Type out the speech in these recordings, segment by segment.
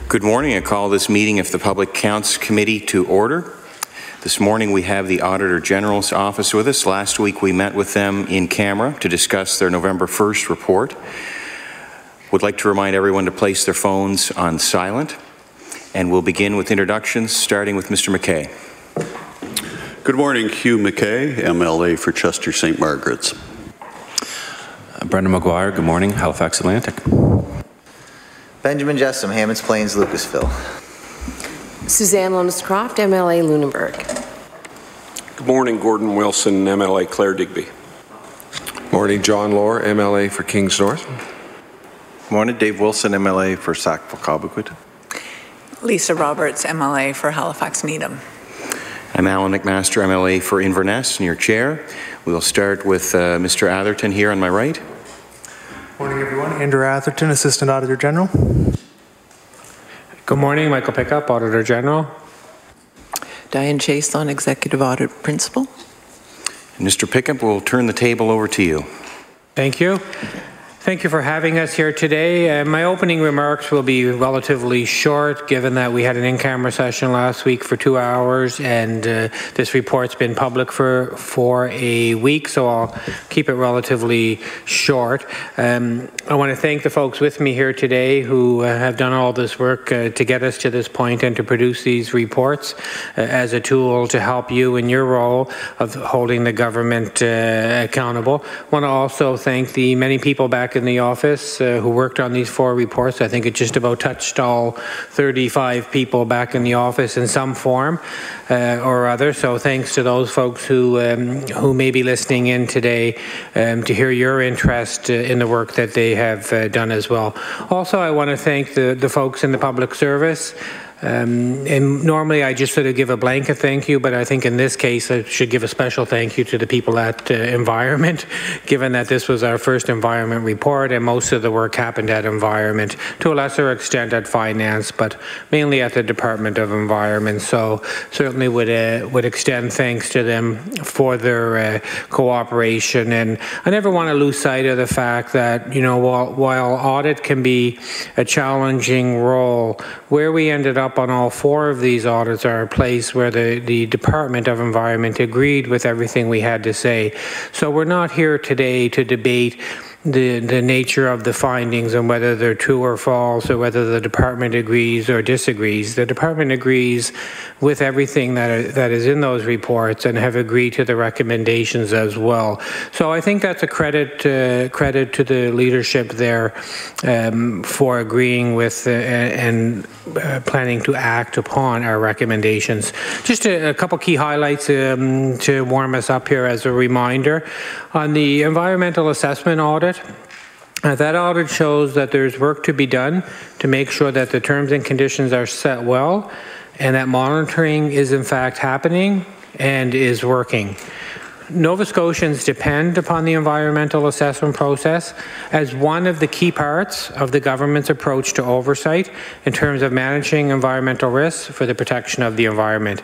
Good morning. I call this meeting of the Public Accounts Committee to order. This morning we have the Auditor General's office with us. Last week we met with them in camera to discuss their November 1st report. Would like to remind everyone to place their phones on silent. And we'll begin with introductions, starting with Mr. McKay. Good morning, Hugh McKay, MLA for Chester St. Margaret's. Brendan McGuire, good morning, Halifax Atlantic. Benjamin Jessam, Hammonds Plains, Lucasville. Suzanne Lonis-Croft, MLA Lunenburg. Good morning, Gordon Wilson, MLA Clare Digby. Morning, John Lohr, MLA for Kings North. Morning, Dave Wilson, MLA for Sackville-Cobequid. Lisa Roberts, MLA for Halifax Needham. I'm Alan McMaster, MLA for Inverness, and your chair. We'll start with Mr. Atherton here on my right. Morning, everyone. Andrew Atherton, Assistant Auditor General. Good morning, Michael Pickup, Auditor General. Diane Chason, Executive Audit Principal. Mr. Pickup, we'll turn the table over to you. Thank you. Thank you for having us here today. My opening remarks will be relatively short, given that we had an in-camera session last week for 2 hours, and this report's been public for a week, so I'll keep it relatively short. I want to thank the folks with me here today who have done all this work to get us to this point and to produce these reports as a tool to help you in your role of holding the government accountable. I want to also thank the many people back in the office who worked on these 4 reports. I think it just about touched all 35 people back in the office in some form or other. So thanks to those folks who may be listening in today to hear your interest in the work that they have done as well. Also, I want to thank the folks in the public service. And normally I just sort of give a blanket thank you, but I think in this case I should give a special thank you to the people at Environment, given that this was our first Environment report and most of the work happened at Environment, to a lesser extent at Finance, but mainly at the Department of Environment. So certainly would extend thanks to them for their cooperation. And I never want to lose sight of the fact that, you know, while audit can be a challenging role, where we ended up on all 4 of these audits are a place where the Department of Environment agreed with everything we had to say. So we're not here today to debate the nature of the findings and whether they're true or false or whether the department agrees or disagrees. The department agrees with everything that is in those reports and have agreed to the recommendations as well. So I think that's a credit to the leadership there for agreeing with and planning to act upon our recommendations. Just a couple key highlights to warm us up here as a reminder. On the environmental assessment audit, that audit shows that there's work to be done to make sure that the terms and conditions are set well and that monitoring is in fact happening and is working. Nova Scotians depend upon the environmental assessment process as one of the key parts of the government's approach to oversight in terms of managing environmental risks for the protection of the environment.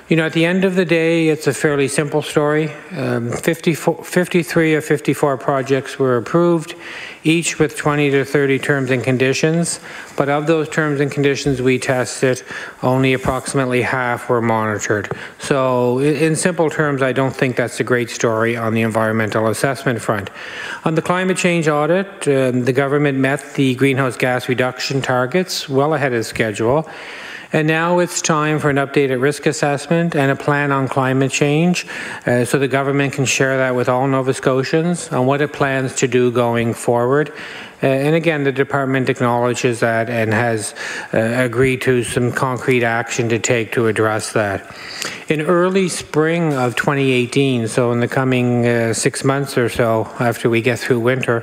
You know, at the end of the day, it's a fairly simple story. 53 of 54 projects were approved, each with 20 to 30 terms and conditions. But of those terms and conditions we tested, only approximately half were monitored. So in simple terms, I don't think that's a great story on the environmental assessment front. On the climate change audit, the government met the greenhouse gas reduction targets well ahead of schedule. And now it's time for an updated risk assessment and a plan on climate change so the government can share that with all Nova Scotians on what it plans to do going forward. And again, the department acknowledges that and has agreed to some concrete action to take to address that. In early spring of 2018, so in the coming 6 months or so after we get through winter,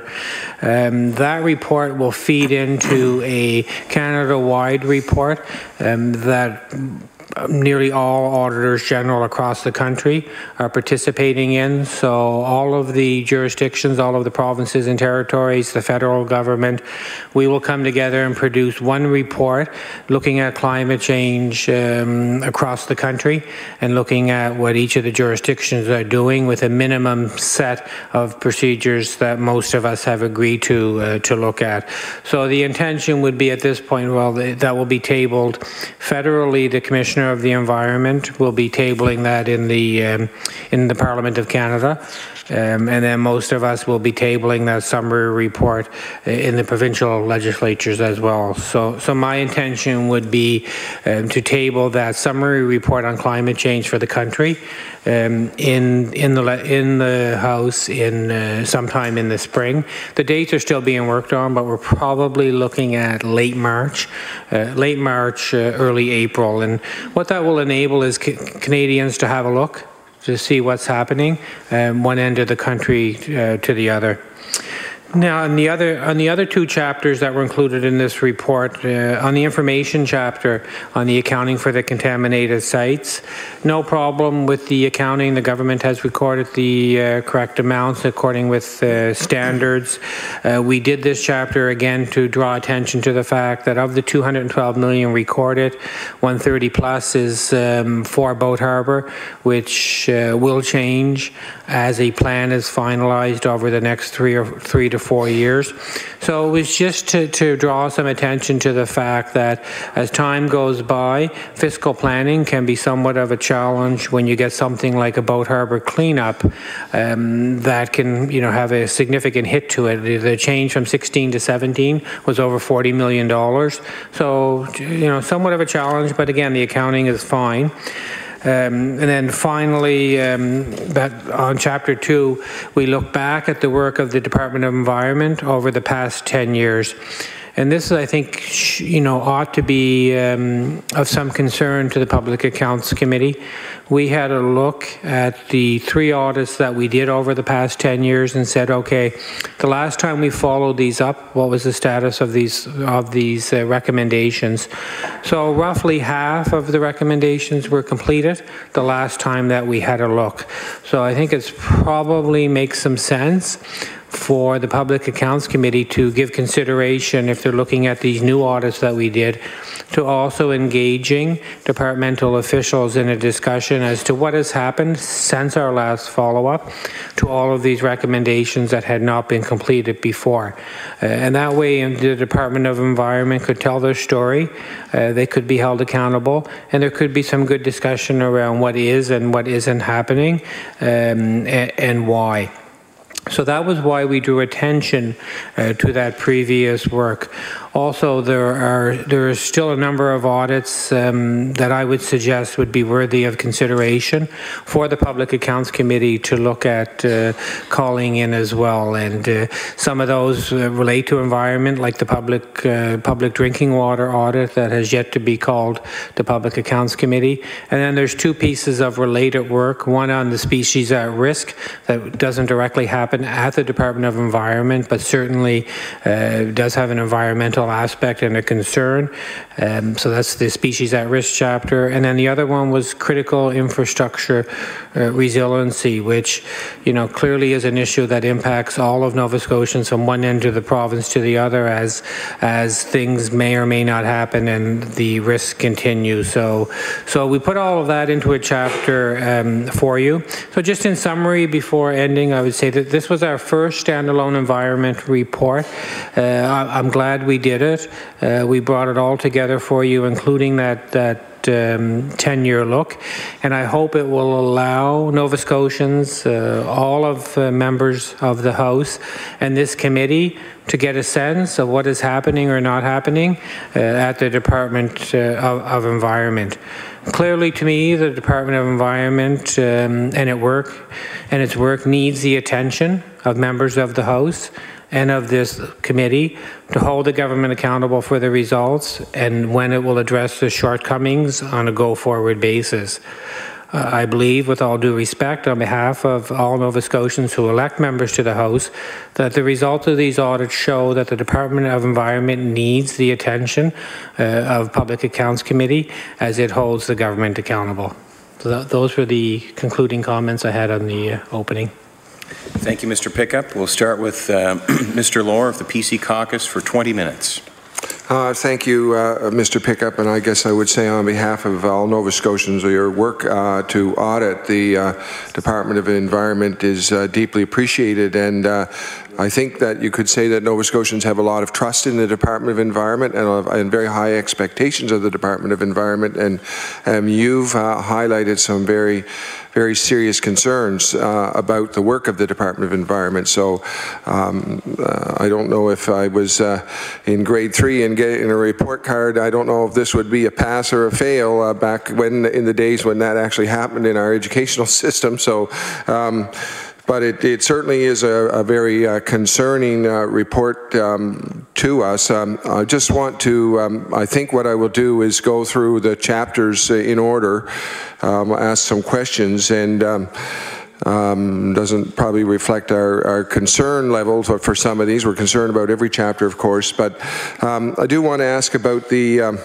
that report will feed into a Canada-wide report that nearly all auditors general across the country are participating in. So all of the jurisdictions, all of the provinces and territories, the federal government, we will come together and produce one report looking at climate change across the country and looking at what each of the jurisdictions are doing with a minimum set of procedures that most of us have agreed to look at. So the intention would be at this point, well, that will be tabled federally. The Commissioner of the Environment will be tabling that in the Parliament of Canada. And then most of us will be tabling that summary report in the provincial legislatures as well. So my intention would be to table that summary report on climate change for the country in the House in sometime in the spring. The dates are still being worked on, but we're probably looking at late March, early April. And what that will enable is Canadians to have a look, to see what's happening one end of the country to the other. Now, on the other two chapters that were included in this report, on the information chapter on the accounting for the contaminated sites, no problem with the accounting. The government has recorded the correct amounts according with standards. We did this chapter again to draw attention to the fact that of the 212 million recorded, 130 plus is for Boat Harbour, which will change as a plan is finalized over the next three to 4 years. So it was just to draw some attention to the fact that as time goes by, fiscal planning can be somewhat of a challenge when you get something like a Boat Harbour cleanup that can, have a significant hit to it. The change from 16 to 17 was over $40 million. So, somewhat of a challenge, but again, the accounting is fine. And then finally, on Chapter 2, we look back at the work of the Department of Environment over the past 10 years. And this, I think, ought to be of some concern to the Public Accounts Committee. We had a look at the 3 audits that we did over the past 10 years and said, okay, the last time we followed these up, what was the status of these recommendations? So roughly half of the recommendations were completed the last time that we had a look. So I think it's probably makes some sense for the Public Accounts Committee to give consideration, if they're looking at these new audits that we did, to also engaging departmental officials in a discussion as to what has happened since our last follow-up to all of these recommendations that had not been completed before. And that way the Department of Environment could tell their story, they could be held accountable, and there could be some good discussion around what is and what isn't happening and why. So that was why we drew attention to that previous work. Also, there are still a number of audits that I would suggest would be worthy of consideration for the Public Accounts Committee to look at calling in as well. And some of those relate to environment, like the public drinking water audit that has yet to be called the Public Accounts Committee. And then there's 2 pieces of related work, one on the species at risk that doesn't directly happen at the Department of Environment, but certainly does have an environmental aspect and a concern. So that's the species at risk chapter. And then the other one was critical infrastructure resiliency, which clearly is an issue that impacts all of Nova Scotians from one end of the province to the other as things may or may not happen and the risk continues. So we put all of that into a chapter for you. So just in summary, before ending, I would say that this was our first standalone environment report. I'm glad we did it. We brought it all together for you, including that 10-year look, and I hope it will allow Nova Scotians, all of members of the House and this committee, to get a sense of what is happening or not happening at the Department of Environment. Clearly, to me, the Department of Environment and its work needs the attention of members of the House and of this committee to hold the government accountable for the results and when it will address the shortcomings on a go-forward basis. I believe, with all due respect, on behalf of all Nova Scotians who elect members to the House, that the results of these audits show that the Department of Environment needs the attention of Public Accounts Committee as it holds the government accountable. So those were the concluding comments I had on the opening. Thank you, Mr. Pickup. We'll start with Mr. Lohr of the PC Caucus for 20 minutes. Thank you, Mr. Pickup, and I guess I would say on behalf of all Nova Scotians, your work to audit the Department of Environment is deeply appreciated, and I think that you could say that Nova Scotians have a lot of trust in the Department of Environment and very high expectations of the Department of Environment, and you've highlighted some very serious concerns about the work of the Department of Environment. So I don't know if I was in grade 3 and getting a report card. I don't know if this would be a pass or a fail back when in the days when that actually happened in our educational system. So. But it certainly is a very concerning report to us. I just want to, I think what I will do is go through the chapters in order, ask some questions, and doesn't probably reflect our concern levels for some of these. We're concerned about every chapter, of course, but I do want to ask about the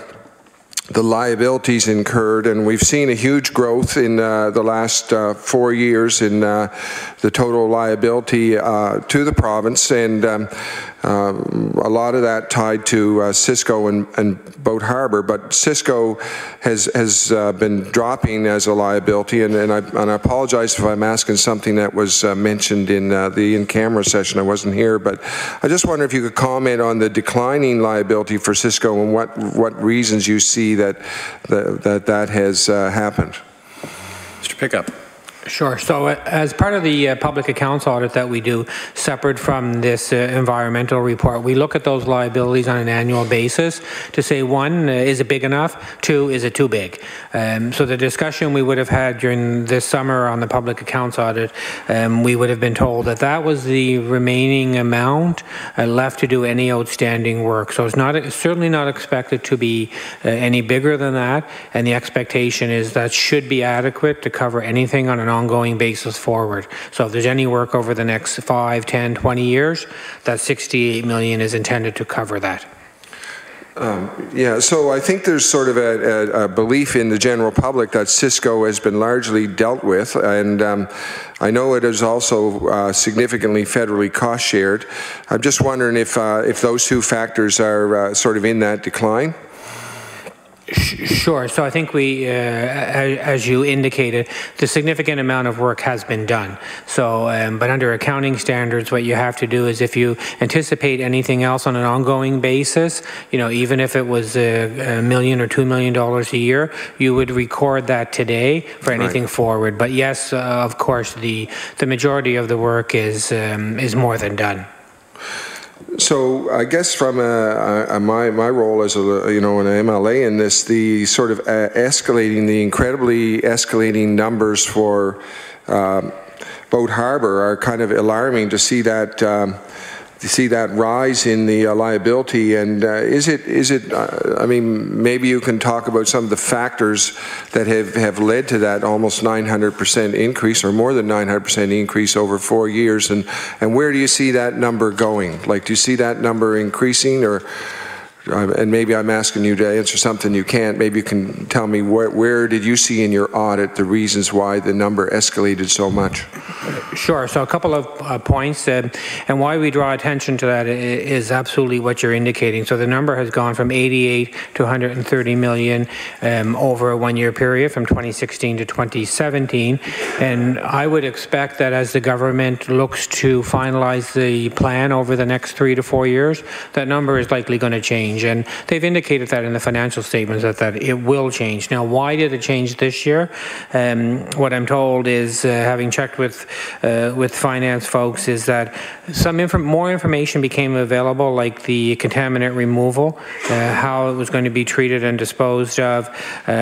liabilities incurred, and we've seen a huge growth in the last 4 years in the total liability to the province, and a lot of that tied to Cisco and Boat Harbour, but Cisco has been dropping as a liability, and I apologize if I'm asking something that was mentioned in the in-camera session. I wasn't here, but I just wonder if you could comment on the declining liability for Cisco and what reasons you see that has happened. Mr. Pickup. Sure. So as part of the public accounts audit that we do, separate from this environmental report, we look at those liabilities on an annual basis to say, one, is it big enough? Two, is it too big? So the discussion we would have had during this summer on the public accounts audit, we would have been told that that was the remaining amount left to do any outstanding work. So it's certainly not expected to be any bigger than that, and the expectation is that should be adequate to cover anything on an ongoing basis forward. So if there's any work over the next 5, 10, 20 years, that $68 million is intended to cover that. Yeah, so I think there's sort of a belief in the general public that Cisco has been largely dealt with, and I know it is also significantly federally cost shared. I'm just wondering if those two factors are sort of in that decline. Sure. So I think we, as you indicated, the significant amount of work has been done. So, but under accounting standards, what you have to do is if you anticipate anything else on an ongoing basis, you know, even if it was $1 million or $2 million a year, you would record that today for anything forward. But yes, of course, the majority of the work is more than done. So I guess from my role as an MLA in this, the sort of the incredibly escalating numbers for Boat Harbour are kind of alarming to see that rise in the liability. And is it? I mean, maybe you can talk about some of the factors that have led to that almost 900% increase, or more than 900% increase over 4 years, and where do you see that number going? Like, do you see that number increasing, or? And maybe I'm asking you to answer something you can't. Maybe you can tell me where did you see in your audit the reasons why the number escalated so much? Sure. So a couple of points, and why we draw attention to that is absolutely what you're indicating. So the number has gone from 88 to 130 million over a 1-year period from 2016 to 2017. And I would expect that as the government looks to finalize the plan over the next 3 to 4 years, that number is likely going to change. And they've indicated that in the financial statements that it will change. Now, why did it change this year? What I'm told is, having checked with finance folks, is that more information became available, like the contaminant removal, how it was going to be treated and disposed of,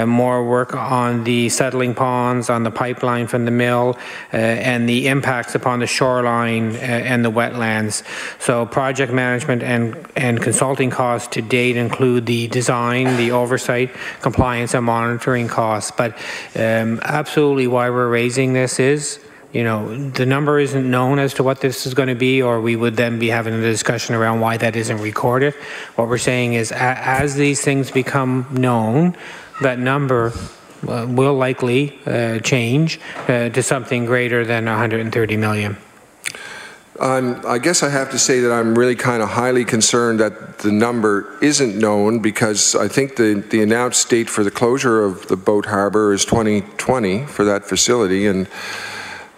more work on the settling ponds, on the pipeline from the mill, and the impacts upon the shoreline and the wetlands. So project management and consulting costs to date include the design, the oversight, compliance, and monitoring costs. But absolutely why we're raising this is, you know, the number isn't known as to what this is going to be, or we would then be having a discussion around why that isn't recorded. What we're saying is, as these things become known, that number will likely change to something greater than 130 million. I guess I have to say that I'm really kind of highly concerned that the number isn't known, because I think the announced date for the closure of the boat harbour is 2020 for that facility, and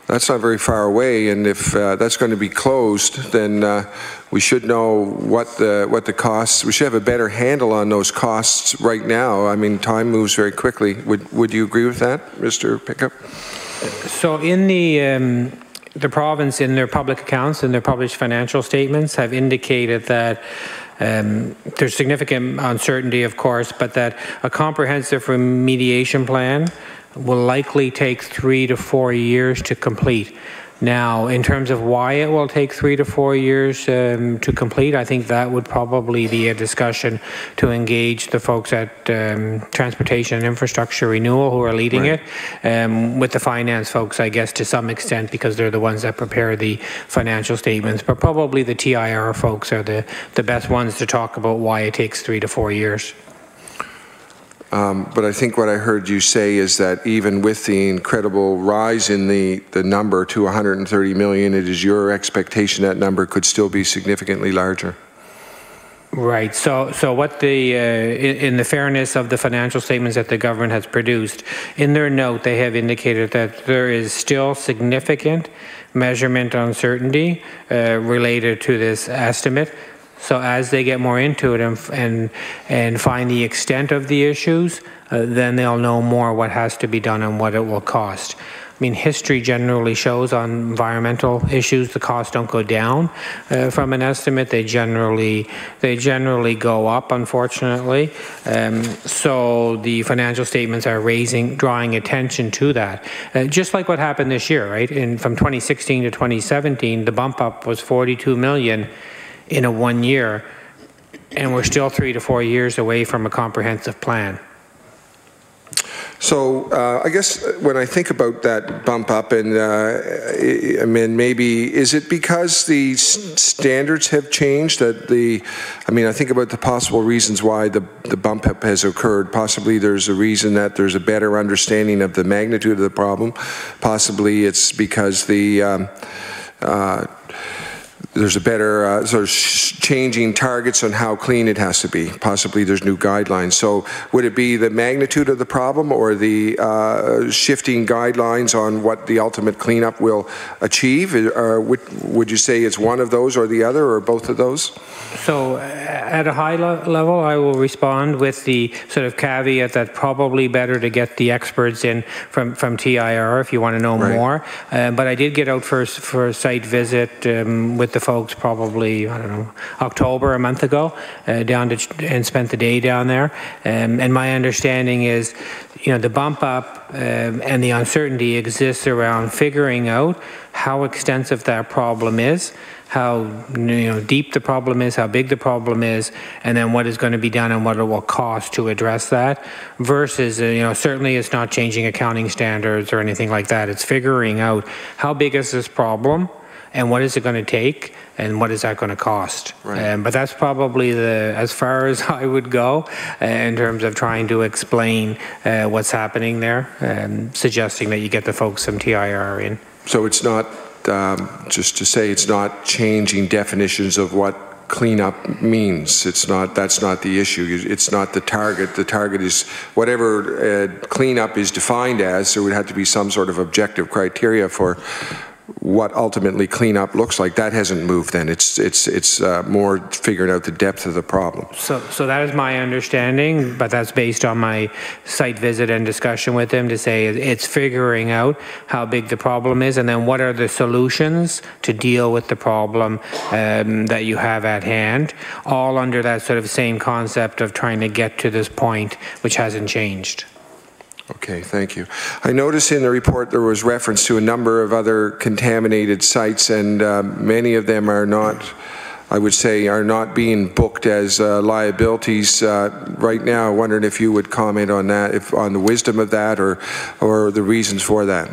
that's not very far away. And if that's going to be closed, then we should know what the costs. We should have a better handle on those costs right now. I mean, time moves very quickly. Would you agree with that, Mr. Pickup? So in the province, in their public accounts and their published financial statements, have indicated that there's significant uncertainty, of course, but that a comprehensive remediation plan will likely take 3 to 4 years to complete. Now, in terms of why it will take 3 to 4 years to complete, I think that would probably be a discussion to engage the folks at Transportation and Infrastructure Renewal who are leading it, with the finance folks, I guess, to some extent, because they're the ones that prepare the financial statements. But probably the TIR folks are the best ones to talk about why it takes 3 to 4 years. But I think what I heard you say is that even with the incredible rise in the number to 130 million, it is your expectation that number could still be significantly larger. Right. So what in the fairness of the financial statements that the government has produced, in their note they have indicated that there is still significant measurement uncertainty related to this estimate. So as they get more into it and find the extent of the issues, then they'll know more what has to be done and what it will cost. I mean, history generally shows on environmental issues the costs don't go down from an estimate. They generally go up, unfortunately. So the financial statements are drawing attention to that. Just like what happened this year, right? From 2016 to 2017, the bump up was 42 million in a 1 year, and we're still 3 to 4 years away from a comprehensive plan. So I guess when I think about that bump up, and I mean, maybe is it because the standards have changed that I think about the possible reasons why the bump up has occurred. Possibly there's a reason that there's a better understanding of the magnitude of the problem. Possibly it's because there's a better sort of changing targets on how clean it has to be. Possibly there's new guidelines. So would it be the magnitude of the problem, or the shifting guidelines on what the ultimate cleanup will achieve? Or would you say it's one of those or the other, or both of those? So at a high level, I will respond with the sort of caveat that probably better to get the experts in from TIR if you want to know more. But I did get out for a site visit with the folks probably, I don't know, October, a month ago, and spent the day down there. And my understanding is, you know, the bump up and the uncertainty exists around figuring out how extensive that problem is, how deep the problem is, how big the problem is, and then what is going to be done and what it will cost to address that. Versus, certainly it's not changing accounting standards or anything like that. It's figuring out how big is this problem, and what is it going to take, and what is that going to cost? Right. But that's probably as far as I would go in terms of trying to explain what's happening there, suggesting that you get the folks from TIR in. So it's not, just to say, it's not changing definitions of what cleanup means. That's not the issue. It's not the target. The target is whatever cleanup is defined as. There would have to be some sort of objective criteria for what ultimately cleanup looks like. That hasn't moved then. It's more figuring out the depth of the problem. So that is my understanding, but that's based on my site visit and discussion with him to say it's figuring out how big the problem is, and then what are the solutions to deal with the problem that you have at hand, all under that sort of same concept of trying to get to this point, which hasn't changed. Okay, thank you. I noticed in the report there was reference to a number of other contaminated sites, and many of them are not I would say, are not being booked as liabilities right now. Wondering if you would comment on that, on the wisdom of that, or the reasons for that.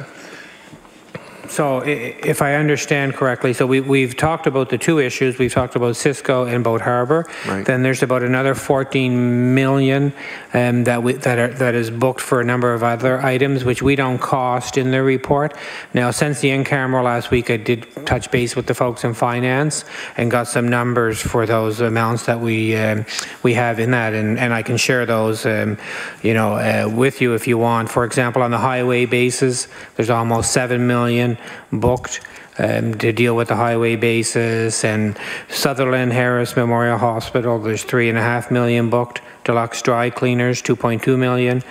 So if I understand correctly, so we've talked about the two issues. We've talked about Cisco and Boat Harbor. Right. Then there's about another 14 million that is booked for a number of other items, which we don't cost in the report. Now, since the in-camera last week, I did touch base with the folks in finance and got some numbers for those amounts that we have in that, and I can share those, with you if you want. For example, on the highway basis, there's almost 7 million booked to deal with the highway basis, and Sutherland Harris Memorial Hospital, there's 3.5 million booked. Deluxe Dry Cleaners, 2.2 million.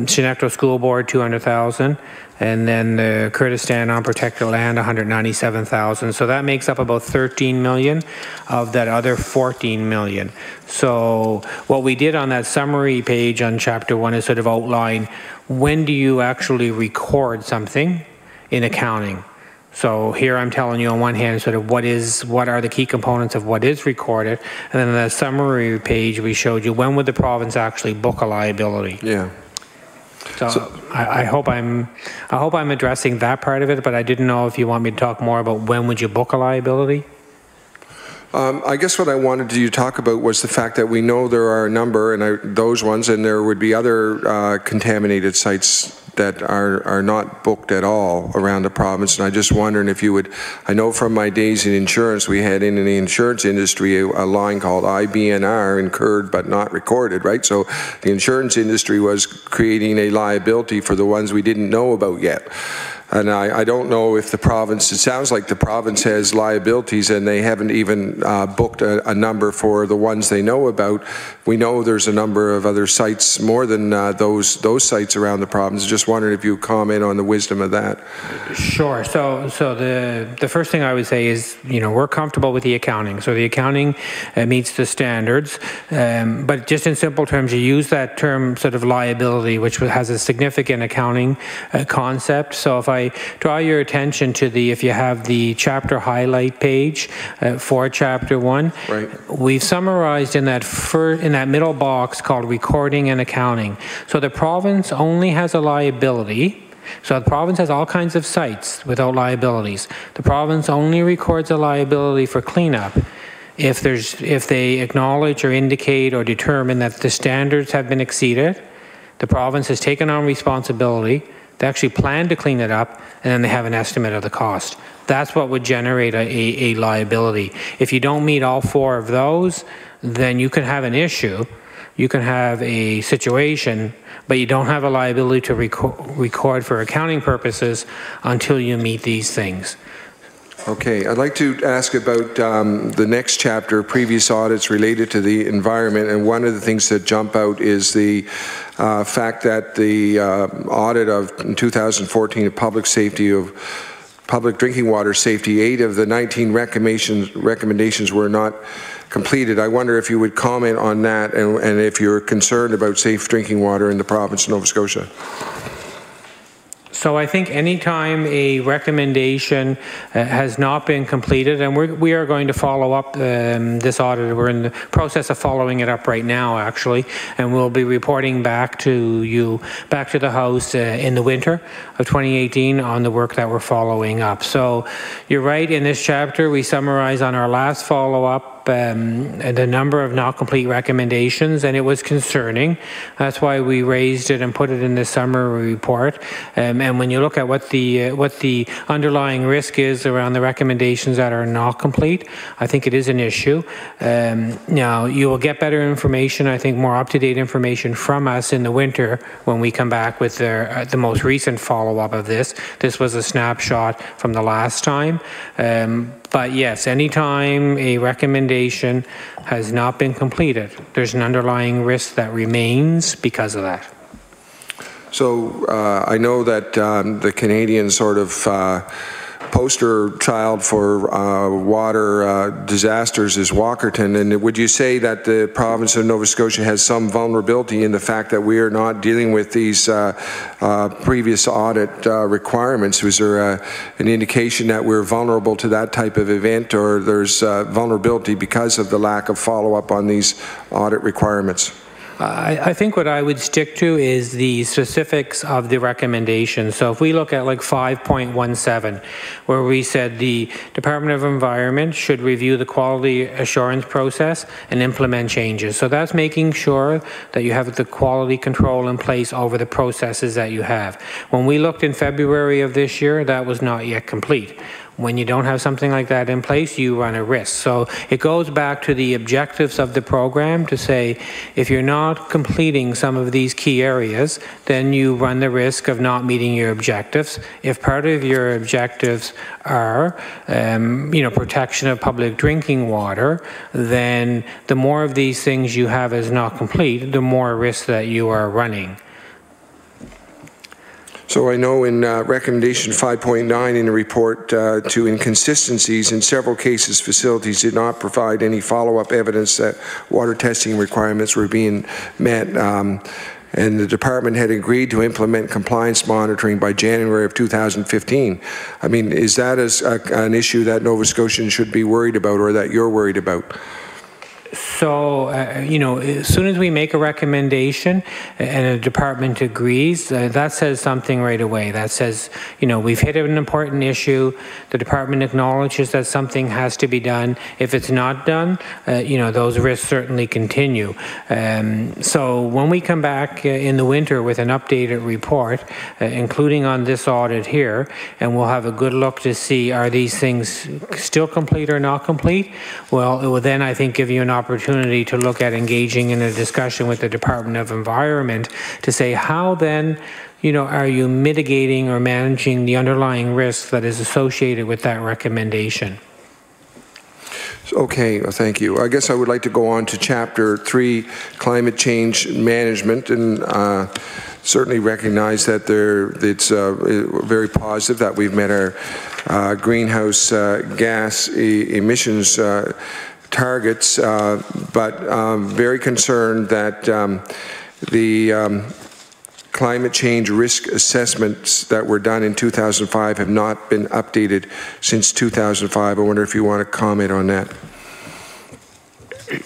Shinnecock School Board, 200,000. And then the Kurdistan Unprotected Land, 197,000. So that makes up about 13 million of that other 14 million. So what we did on that summary page on Chapter 1 is sort of outline when do you actually record something in accounting. So here I'm telling you on one hand sort of what are the key components of what is recorded, and then on the summary page we showed you when would the province actually book a liability. Yeah. So I hope I'm addressing that part of it, but I didn't know if you want me to talk more about when would you book a liability. I guess what I wanted you to talk about was the fact that we know there are a number, and those ones, and there would be other contaminated sites that are not booked at all around the province. And I just wondering if you would, I know from my days in insurance, we had in the insurance industry a line called IBNR, incurred but not recorded, right? So the insurance industry was creating a liability for the ones we didn't know about yet. And I don't know if the province, it sounds like the province has liabilities and they haven't even booked a number for the ones they know about. We know there's a number of other sites, more than those sites around the province. Just wondering if you comment on the wisdom of that. Sure. So the first thing I would say is, we're comfortable with the accounting. So the accounting meets the standards. But just in simple terms, you use that term sort of liability, which has a significant accounting concept. So if I draw your attention to if you have the chapter highlight page for Chapter 1, right. We've summarized in that middle box called recording and accounting. So the province only has a liability. So the province has all kinds of sites without liabilities. The province only records a liability for cleanup if they acknowledge or indicate or determine that the standards have been exceeded. The province has taken on responsibility. They actually plan to clean it up, and then they have an estimate of the cost. That's what would generate a liability. If you don't meet all four of those, then you can have an issue. You can have a situation, but you don't have a liability to record for accounting purposes until you meet these things. Okay, I'd like to ask about the next chapter, previous audits related to the environment, and one of the things that jump out is the fact that the audit of 2014 of public drinking water safety, 8 of the 19 recommendations were not completed. I wonder if you would comment on that, and if you're concerned about safe drinking water in the province of Nova Scotia. So I think anytime a recommendation has not been completed, and we are going to follow up this audit. We're in the process of following it up right now, actually, and we'll be reporting back to the House in the winter of 2018 on the work that we're following up. So you're right, in this chapter we summarize on our last follow-up the number of not complete recommendations, and it was concerning. That's why we raised it and put it in the summary report. And when you look at what the underlying risk is around the recommendations that are not complete, I think it is an issue. Now, you will get better information, I think more up-to-date information from us in the winter when we come back with the most recent follow-up of this. This was a snapshot from the last time. But yes, anytime a recommendation has not been completed, there's an underlying risk that remains because of that. So I know that the Canadian sort of poster child for water disasters is Walkerton, and would you say that the province of Nova Scotia has some vulnerability in the fact that we are not dealing with these previous audit requirements? Was there an indication that we're vulnerable to that type of event, or there's vulnerability because of the lack of follow-up on these audit requirements? I think what I would stick to is the specifics of the recommendation. So if we look at like 5.17, where we said the Department of Environment should review the quality assurance process and implement changes. So that's making sure that you have the quality control in place over the processes that you have. When we looked in February of this year, that was not yet complete. When you don't have something like that in place, you run a risk. So it goes back to the objectives of the program to say, if you're not completing some of these key areas, then you run the risk of not meeting your objectives. If part of your objectives are, protection of public drinking water, then the more of these things you have as not complete, the more risk that you are running. So I know in recommendation 5.9 in the report to inconsistencies, in several cases facilities did not provide any follow-up evidence that water testing requirements were being met, and the department had agreed to implement compliance monitoring by January of 2015. I mean, is that an issue that Nova Scotians should be worried about, or that you're worried about? So, as soon as we make a recommendation and a department agrees, that says something right away. That says, we've hit an important issue. The department acknowledges that something has to be done. If it's not done, those risks certainly continue. So when we come back in the winter with an updated report, including on this audit here, and we'll have a good look to see, are these things still complete or not complete? Well, it will then, I think, give you an opportunity to look at engaging in a discussion with the Department of Environment to say, how then, are you mitigating or managing the underlying risk that is associated with that recommendation? Okay, well, thank you. I guess I would like to go on to Chapter 3, Climate Change Management, and certainly recognize that it's very positive that we've met our greenhouse gas emissions targets, but very concerned that the climate change risk assessments that were done in 2005 have not been updated since 2005. I wonder if you want to comment on that.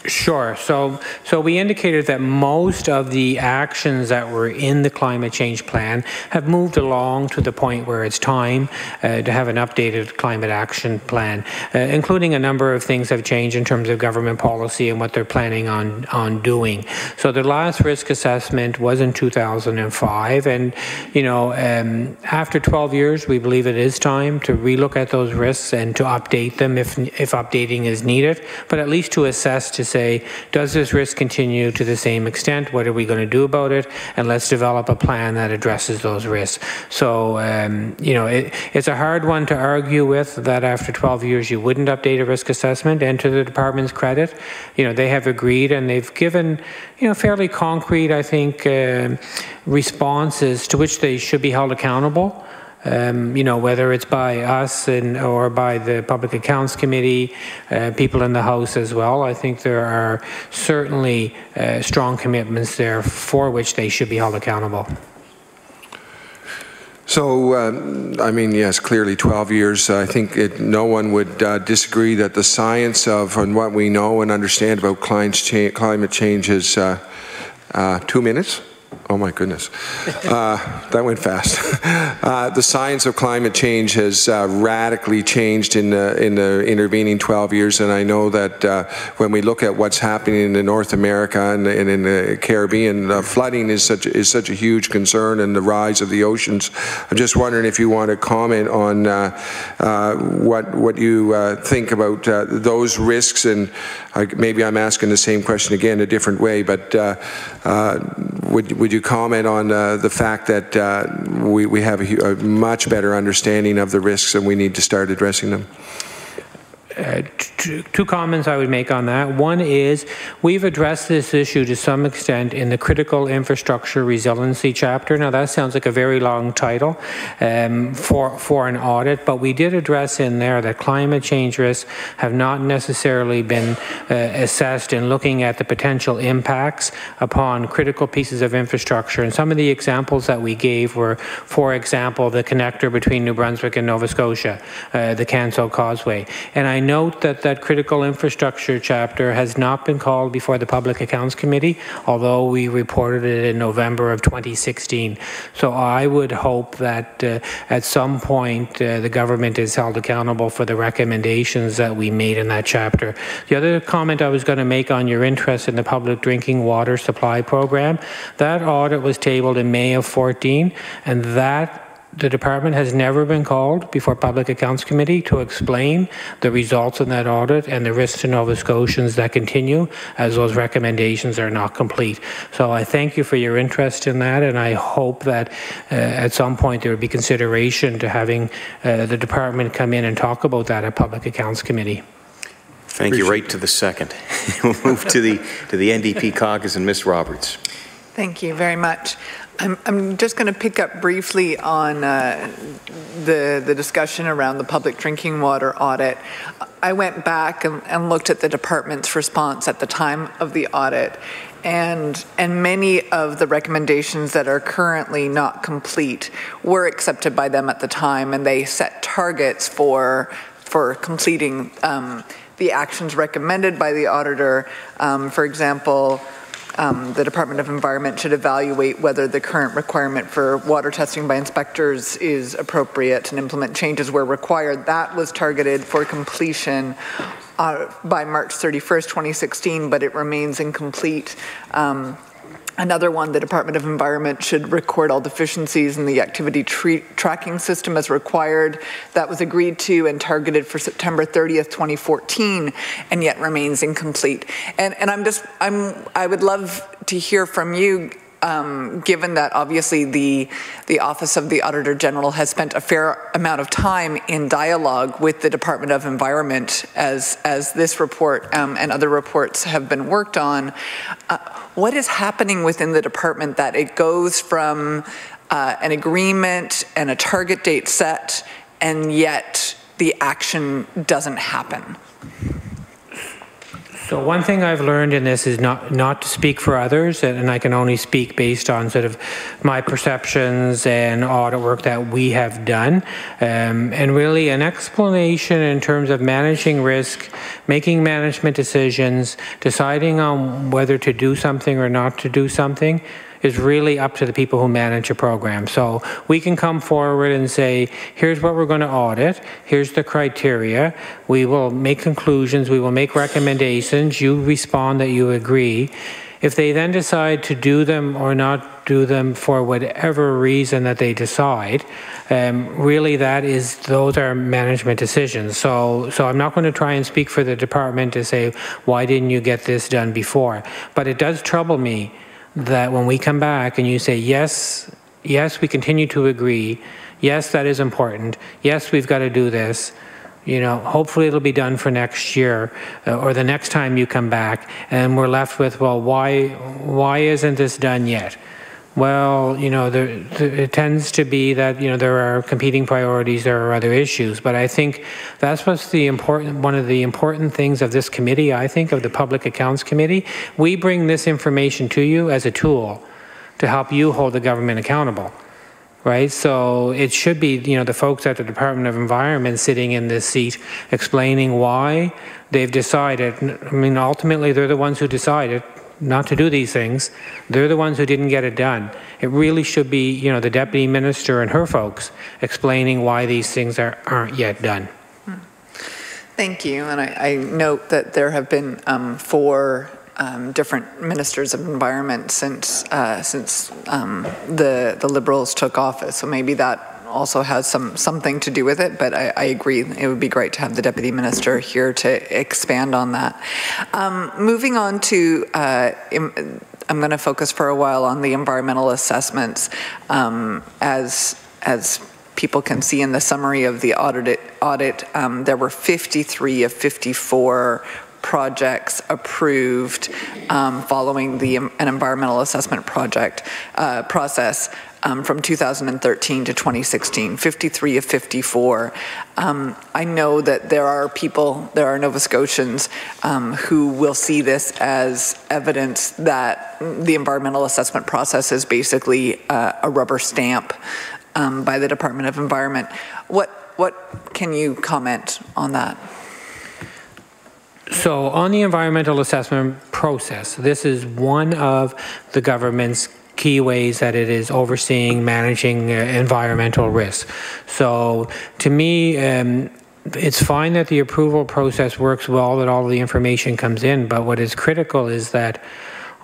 Sure. So we indicated that most of the actions that were in the climate change plan have moved along to the point where it's time to have an updated climate action plan, including a number of things have changed in terms of government policy and what they're planning on doing. So the last risk assessment was in 2005, and after 12 years, we believe it is time to relook at those risks and to update them if updating is needed, but at least to assess, to say, does this risk continue to the same extent? What are we going to do about it? And let's develop a plan that addresses those risks. So, it's a hard one to argue with that after 12 years you wouldn't update a risk assessment. And to the department's credit, they have agreed and they've given, fairly concrete, I think, responses to which they should be held accountable. Whether it's by us or by the Public Accounts Committee, people in the House as well. I think there are certainly strong commitments there for which they should be held accountable. So, yes, clearly 12 years. I think no one would disagree that the science of and what we know and understand about climate change is 2 minutes. Oh my goodness, that went fast. The science of climate change has radically changed in the intervening 12 years, and I know that when we look at what's happening in North America and in the Caribbean, flooding is such a huge concern, and the rise of the oceans. I'm just wondering if you want to comment on what you think about those risks, and maybe I'm asking the same question again a different way, but would you comment on the fact that we have a much better understanding of the risks and we need to start addressing them? two comments I would make on that. One is we've addressed this issue to some extent in the Critical Infrastructure Resiliency chapter. Now that sounds like a very long title for an audit, but we did address in there that climate change risks have not necessarily been assessed in looking at the potential impacts upon critical pieces of infrastructure. And some of the examples that we gave were, for example, the connector between New Brunswick and Nova Scotia, the Canso Causeway. And I note that critical infrastructure chapter has not been called before the Public Accounts Committee, although we reported it in November of 2016. So I would hope that at some point the government is held accountable for the recommendations that we made in that chapter. The other comment I was going to make on your interest in the public drinking water supply program, that audit was tabled in May of 14, and that the department has never been called before Public Accounts Committee to explain the results in that audit and the risks to Nova Scotians that continue as those recommendations are not complete. So I thank you for your interest in that, and I hope that at some point there would be consideration to having the department come in and talk about that at Public Accounts Committee. Thank you. Right to the second. We'll move to the NDP Caucus and Ms. Roberts. Thank you very much. I'm just going to pick up briefly on the discussion around the public drinking water audit. I went back and looked at the department's response at the time of the audit, and many of the recommendations that are currently not complete were accepted by them at the time, and they set targets for completing the actions recommended by the auditor. For example, the Department of Environment should evaluate whether the current requirement for water testing by inspectors is appropriate and implement changes where required. That was targeted for completion by March 31st, 2016, but it remains incomplete. Another one, the Department of Environment should record all deficiencies in the activity tracking system as required. That was agreed to and targeted for September 30th, 2014, and yet remains incomplete. And I would love to hear from you, given that obviously the Office of the Auditor General has spent a fair amount of time in dialogue with the Department of Environment as this report and other reports have been worked on. What is happening within the department that it goes from an agreement and a target date set, and yet the action doesn't happen? So one thing I've learned in this is not to speak for others, and I can only speak based on sort of my perceptions and audit work that we have done. And really an explanation in terms of managing risk, making management decisions, deciding on whether to do something or not to do something is really up to the people who manage a program. So we can come forward and say, here's what we're going to audit, here's the criteria, we will make conclusions, we will make recommendations, you respond that you agree. If they then decide to do them or not do them for whatever reason that they decide, really those are management decisions. So I'm not going to try and speak for the department to say, why didn't you get this done before? But it does trouble me that when we come back and you say, yes, we continue to agree, yes, that is important, yes, we've got to do this, you know, hopefully it'll be done for next year or the next time you come back, and we're left with, well, why isn't this done yet? Well, you know, it tends to be that, you know, there are competing priorities, there are other issues, but I think that's what's one of the important things of this committee, I think, of the Public Accounts Committee. We bring this information to you as a tool to help you hold the government accountable, right? So it should be, you know, the folks at the Department of Environment sitting in this seat explaining why they've decided. I mean, ultimately, they're the ones who decided not to do these things. They're the ones who didn't get it done. It really should be, you know, the Deputy Minister and her folks explaining why these things aren't yet done. Thank you. And I note that there have been 4 different ministers of environment since the Liberals took office. So maybe that also has something to do with it, but I agree it would be great to have the Deputy Minister here to expand on that. Moving on to, I'm going to focus for a while on the environmental assessments. As people can see in the summary of the audit, there were 53 of 54 projects approved following an environmental assessment process from 2013 to 2016, 53 of 54. I know that there are Nova Scotians who will see this as evidence that the environmental assessment process is basically a rubber stamp by the Department of Environment. What can you comment on that? So on the environmental assessment process, this is one of the government's key ways that it is overseeing, managing environmental risks. So to me, it's fine that the approval process works well, that all of the information comes in, but what is critical is that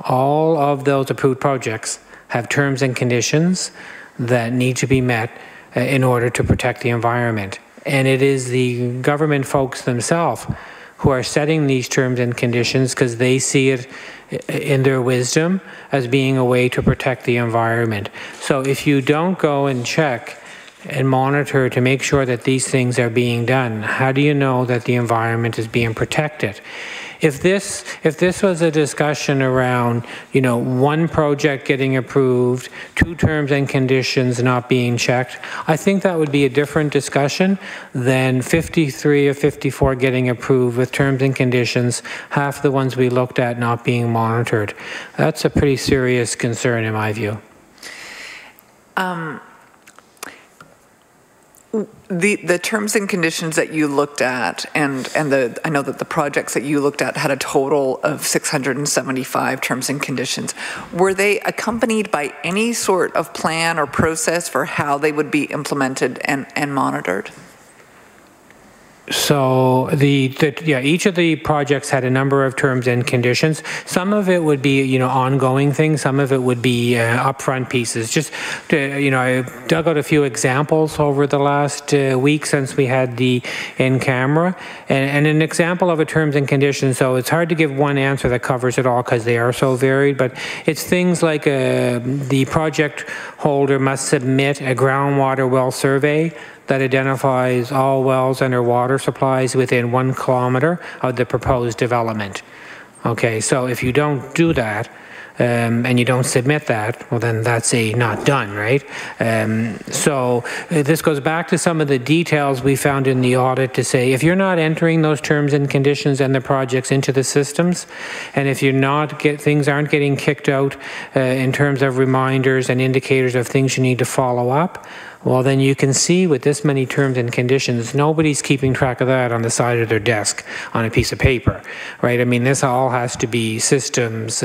all of those approved projects have terms and conditions that need to be met in order to protect the environment. And it is the government folks themselves who are setting these terms and conditions because they see it in their wisdom as being a way to protect the environment. So if you don't go and check and monitor to make sure that these things are being done, how do you know that the environment is being protected? If this was a discussion around, one project getting approved, 2 terms and conditions not being checked, I think that would be a different discussion than 53 of 54 getting approved with terms and conditions, half the ones we looked at not being monitored. That's a pretty serious concern in my view. The terms and conditions that you looked at, and I know that the projects that you looked at had a total of 675 terms and conditions. Were they accompanied by any sort of plan or process for how they would be implemented and monitored? So each of the projects had a number of terms and conditions. Some of it would be ongoing things. Some of it would be upfront pieces. Just to, I dug out a few examples over the last week since we had the in camera, and an example of a terms and conditions. So it's hard to give one answer that covers it all because they are so varied. But it's things like the project holder must submit a groundwater well survey that identifies all wells and or water supplies within 1 kilometer of the proposed development. Okay, so if you don't do that, and you don't submit that, well then that's not done, right? So this goes back to some of the details we found in the audit to say, if you're not entering those terms and conditions and the projects into the systems, and if you're not things aren't getting kicked out in terms of reminders and indicators of things you need to follow up, well, then you can see with this many terms and conditions, nobody's keeping track of that on the side of their desk on a piece of paper, right? I mean, this all has to be systems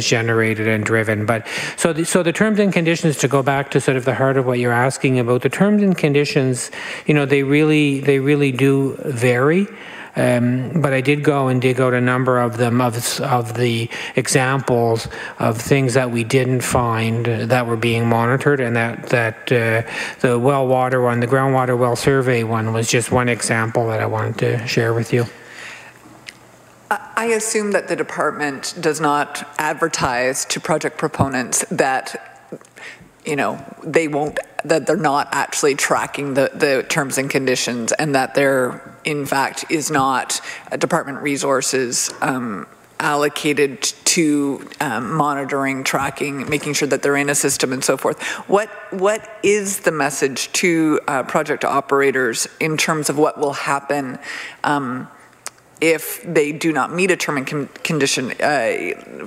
generated and driven. But so the terms and conditions, to go back to sort of the heart of what you're asking about, the terms and conditions, they really do vary. But I did go and dig out a number of them, of the examples of things that we didn't find that were being monitored, and that the well water one, the groundwater well survey one, was just one example that I wanted to share with you. I assume that the department does not advertise to project proponents that that they're not actually tracking the terms and conditions, and that there, in fact, is not department resources allocated to monitoring, tracking, making sure that they're in a system and so forth. What is the message to project operators in terms of what will happen if they do not meet a term and condition?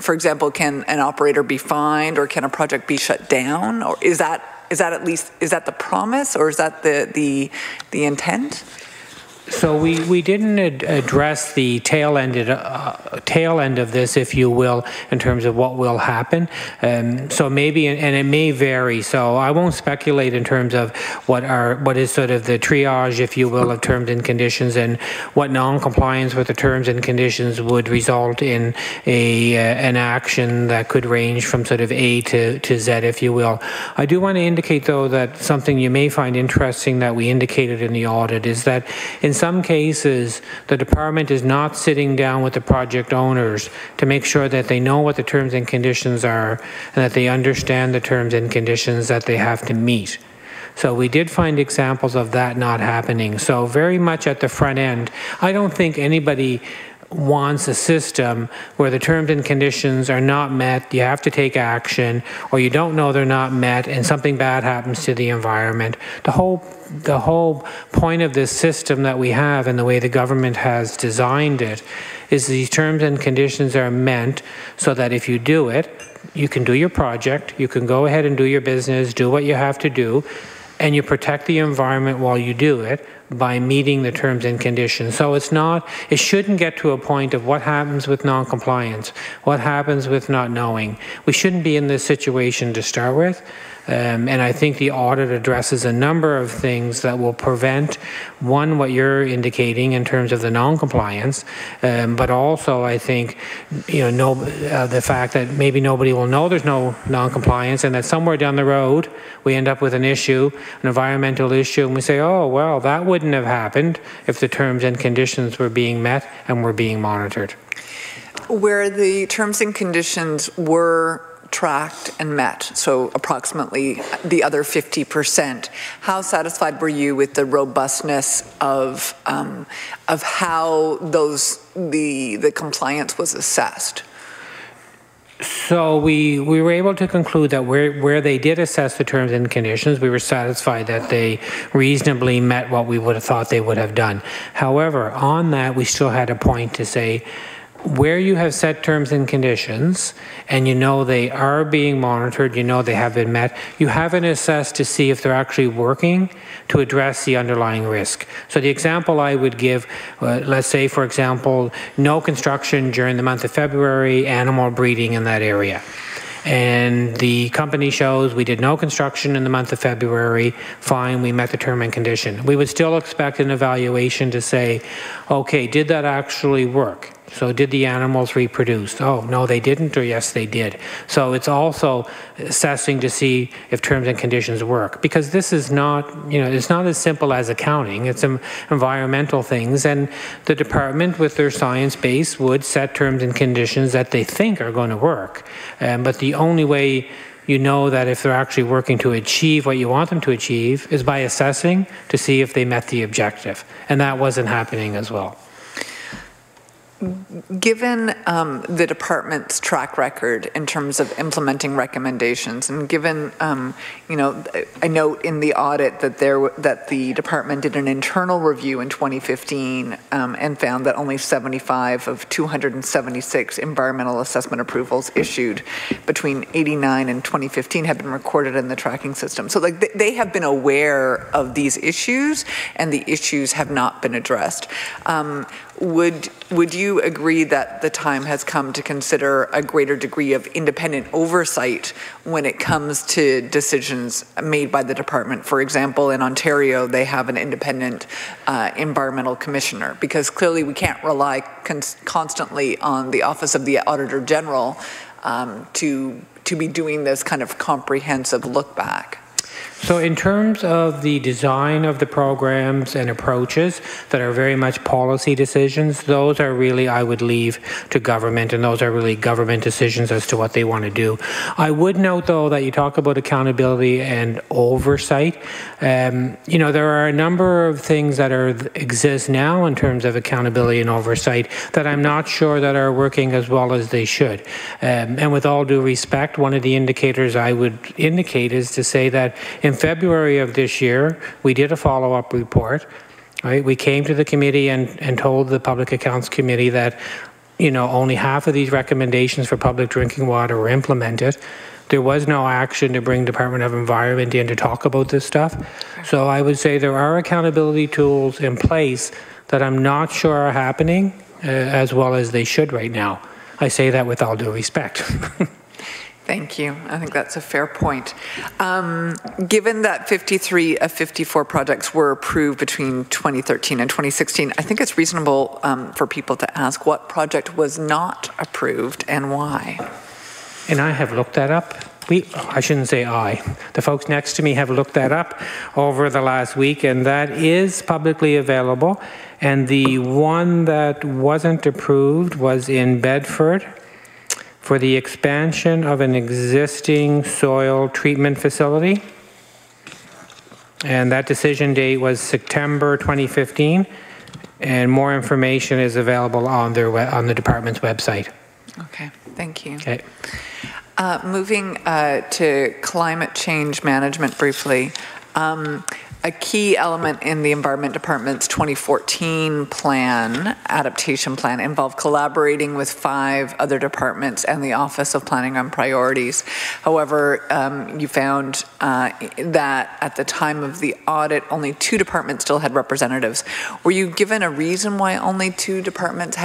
For example, can an operator be fined, or can a project be shut down? Or is that the promise, or is that the intent? So we didn't address the tail end of this, if you will, in terms of what will happen. So maybe, and it may vary. So I won't speculate in terms of what is sort of the triage, if you will, of terms and conditions, and what non-compliance with the terms and conditions would result in an action that could range from sort of A to Z, if you will. I do want to indicate, though, that something you may find interesting that we indicated in the audit is that in some cases, the department is not sitting down with the project owners to make sure that they know what the terms and conditions are and that they understand the terms and conditions that they have to meet. So we did find examples of that not happening. So very much at the front end, I don't think anybody wants a system where the terms and conditions are not met, you have to take action, or you don't know they're not met and something bad happens to the environment. The whole point of this system that we have and the way the government has designed it is these terms and conditions are meant so that if you do it, you can do your project, you can go ahead and do your business, do what you have to do, and you protect the environment while you do it by meeting the terms and conditions. So it shouldn't get to a point of what happens with non-compliance, what happens with not knowing. We shouldn't be in this situation to start with. And I think the audit addresses a number of things that will prevent, one, what you're indicating in terms of the non-compliance, but also I think, the fact that maybe nobody will know there's no non-compliance and that somewhere down the road we end up with an issue, an environmental issue, and we say, oh, well, that wouldn't have happened if the terms and conditions were being met and were being monitored. Where the terms and conditions were tracked and met, so approximately the other 50%. How satisfied were you with the robustness of how the compliance was assessed? So we were able to conclude that where they did assess the terms and conditions, we were satisfied that they reasonably met what we would have thought they would have done. However, on that, we still had a point to say, where you have set terms and conditions and you know they are being monitored, you know they have been met, you haven't assessed to see if they're actually working to address the underlying risk. So the example I would give, let's say for example, no construction during the month of February, animal breeding in that area. And the company shows we did no construction in the month of February, fine, we met the term and condition. We would still expect an evaluation to say, okay, did that actually work? So did the animals reproduce? Oh, no, they didn't, or yes, they did. So it's also assessing to see if terms and conditions work, because this is not, it's not as simple as accounting. It's environmental things, and the department with their science base would set terms and conditions that they think are going to work. But the only way you know that if they're actually working to achieve what you want them to achieve is by assessing to see if they met the objective. And that wasn't happening as well. Given the department's track record in terms of implementing recommendations, and given, I note in the audit that the department did an internal review in 2015 and found that only 75 of 276 environmental assessment approvals issued between 89 and 2015 have been recorded in the tracking system. So they have been aware of these issues, and the issues have not been addressed. Would you agree that the time has come to consider a greater degree of independent oversight when it comes to decisions made by the department? For example, in Ontario, they have an independent environmental commissioner, because clearly we can't rely constantly on the Office of the Auditor General to be doing this kind of comprehensive look back. So in terms of the design of the programs and approaches that are very much policy decisions, those are really, I would leave to government, and those are really government decisions as to what they want to do. I would note, though, that you talk about accountability and oversight. There are a number of things that exist now in terms of accountability and oversight that I'm not sure that are working as well as they should. And with all due respect, one of the indicators I would indicate is to say that in February of this year, we did a follow-up report. Right? We came to the committee and told the Public Accounts Committee that, only half of these recommendations for public drinking water were implemented. There was no action to bring Department of Environment in to talk about this stuff. So I would say there are accountability tools in place that I'm not sure are happening as well as they should right now. I say that with all due respect. Thank you. I think that's a fair point. Given that 53 of 54 projects were approved between 2013 and 2016, I think it's reasonable for people to ask what project was not approved and why. And I have looked that up. I shouldn't say I. The folks next to me have looked that up over the last week, and that is publicly available. And the one that wasn't approved was in Bedford, for the expansion of an existing soil treatment facility. and that decision date was September 2015, and more information is available on the department's website. Okay, thank you. Okay. Moving to climate change management briefly. A key element in the Environment Department's 2014 plan, adaptation plan, involved collaborating with 5 other departments and the Office of Planning on Priorities. However, you found that at the time of the audit, only 2 departments still had representatives. Were you given a reason why only 2 departments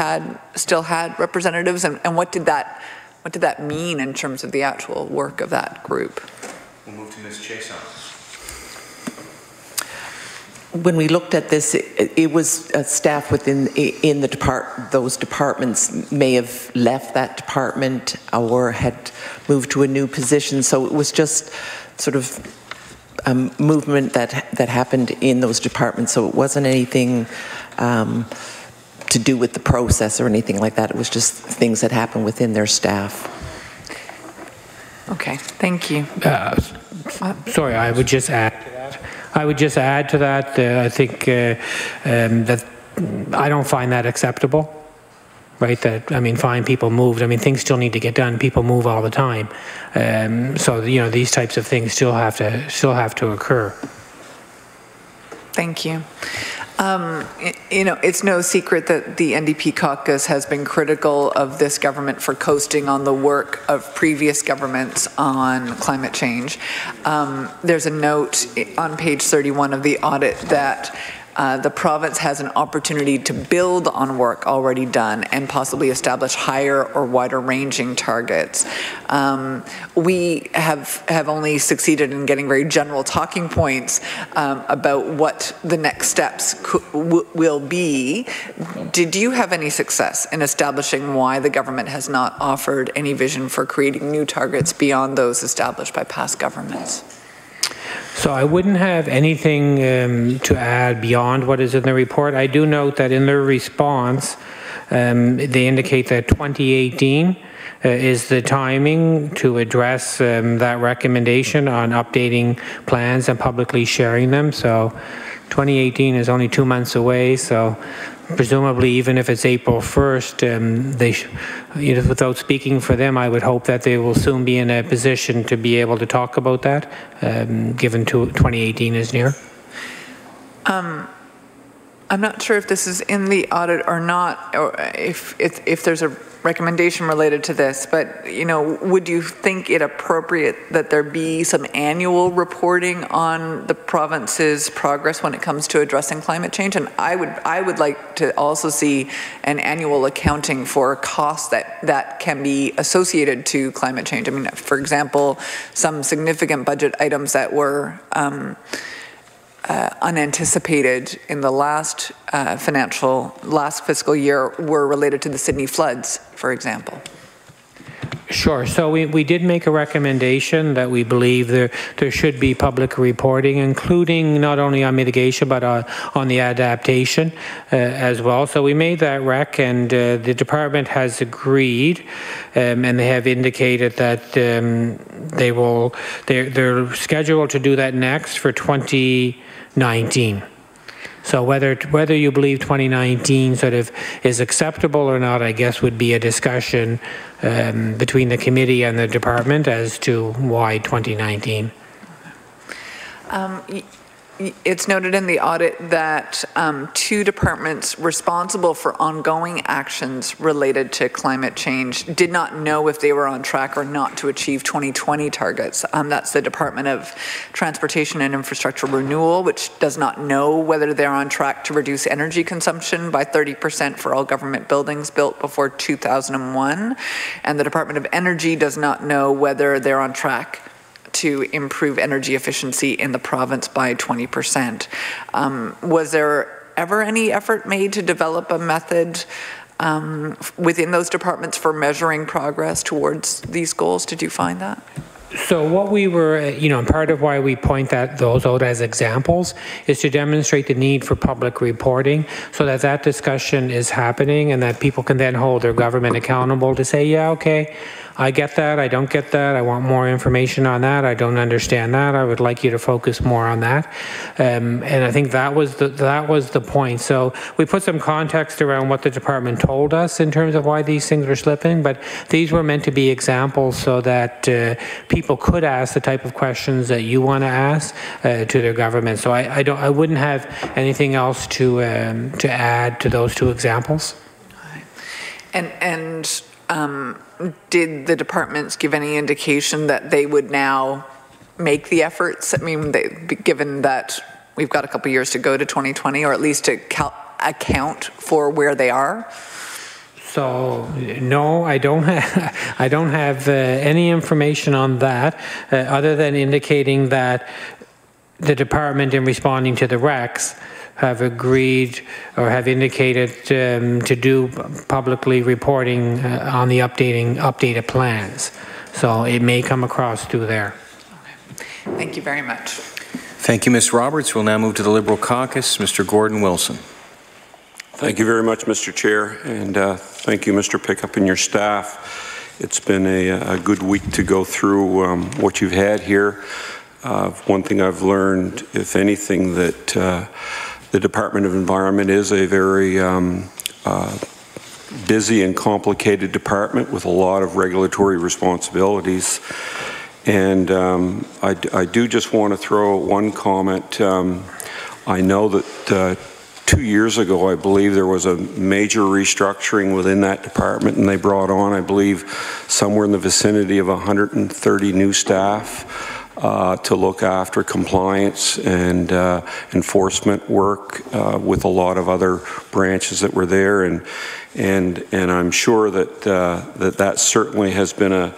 still had representatives, and what did that mean in terms of the actual work of that group? We'll move to Ms. Chason. When we looked at this, it was staff within those departments may have left that department or had moved to a new position. So it was just sort of movement that happened in those departments. So it wasn't anything to do with the process or anything like that. It was just things that happened within their staff. Okay, thank you. Sorry, I would just add to that. I think that I don't find that acceptable, right? That, I mean, fine, people moved. I mean, things still need to get done. People move all the time. So, you know, these types of things still have to occur. Thank you. You know, it's no secret that the NDP Caucus has been critical of this government for coasting on the work of previous governments on climate change. There's a note on page 31 of the audit that the province has an opportunity to build on work already done and possibly establish higher or wider ranging targets. We have only succeeded in getting very general talking points about what the next steps will be. Did you have any success in establishing why the government has not offered any vision for creating new targets beyond those established by past governments? So I wouldn't have anything to add beyond what is in the report. I do note that in their response, they indicate that 2018 is the timing to address that recommendation on updating plans and publicly sharing them. So 2018 is only 2 months away. So presumably, even if it's April 1st, you know, without speaking for them, I would hope that they will soon be in a position to be able to talk about that, given 2018 is near. I'm not sure if this is in the audit or not, or if there's a recommendation related to this, but, you know, would you think it appropriate that there be some annual reporting on the province's progress when it comes to addressing climate change? And I would like to also see an annual accounting for costs that can be associated to climate change. I mean, for example, some significant budget items that were unanticipated in the last fiscal year were related to the Sydney floods, for example. Sure. So we did make a recommendation that we believe there should be public reporting, including not only on mitigation but on the adaptation as well. So we made that rec, and the department has agreed, and they have indicated that they're scheduled to do that next for 2019. So whether you believe 2019 sort of is acceptable or not, I guess would be a discussion between the committee and the department as to why 2019. It's noted in the audit that 2 departments responsible for ongoing actions related to climate change did not know if they were on track or not to achieve 2020 targets. That's the Department of Transportation and Infrastructure Renewal, which does not know whether they're on track to reduce energy consumption by 30% for all government buildings built before 2001. And the Department of Energy does not know whether they're on track to improve energy efficiency in the province by 20%. Was there ever any effort made to develop a method within those departments for measuring progress towards these goals? Did you find that? So what we were, and part of why we point those out as examples is to demonstrate the need for public reporting so that that discussion is happening and that people can then hold their government accountable to say, yeah, okay, I get that, I don't get that, I want more information on that, I don't understand that, I would like you to focus more on that. And I think that was the point. So we put some context around what the department told us in terms of why these things were slipping, but these were meant to be examples so that people could ask the type of questions that you want to ask to their government. So I wouldn't have anything else to add to those two examples. And did the departments give any indication that they would now make the efforts? I mean, given that we've got a couple of years to go to 2020, or at least to account for where they are? So no, I don't have any information on that, other than indicating that the department, in responding to the recs, have agreed or have indicated to do publicly reporting on the updated plans. So it may come across through there. Okay. Thank you very much. Thank you, Ms. Roberts. We'll now move to the Liberal Caucus. Mr. Gordon Wilson. Thank you very much, Mr. Chair, and thank you, Mr. Pickup, and your staff. It's been a good week to go through what you've had here. One thing I've learned, if anything, that the Department of Environment is a very busy and complicated department with a lot of regulatory responsibilities. And I do just want to throw one comment. I know that 2 years ago, I believe there was a major restructuring within that department, and they brought on, I believe, somewhere in the vicinity of 130 new staff to look after compliance and enforcement work with a lot of other branches that were there, and I'm sure that that certainly has been a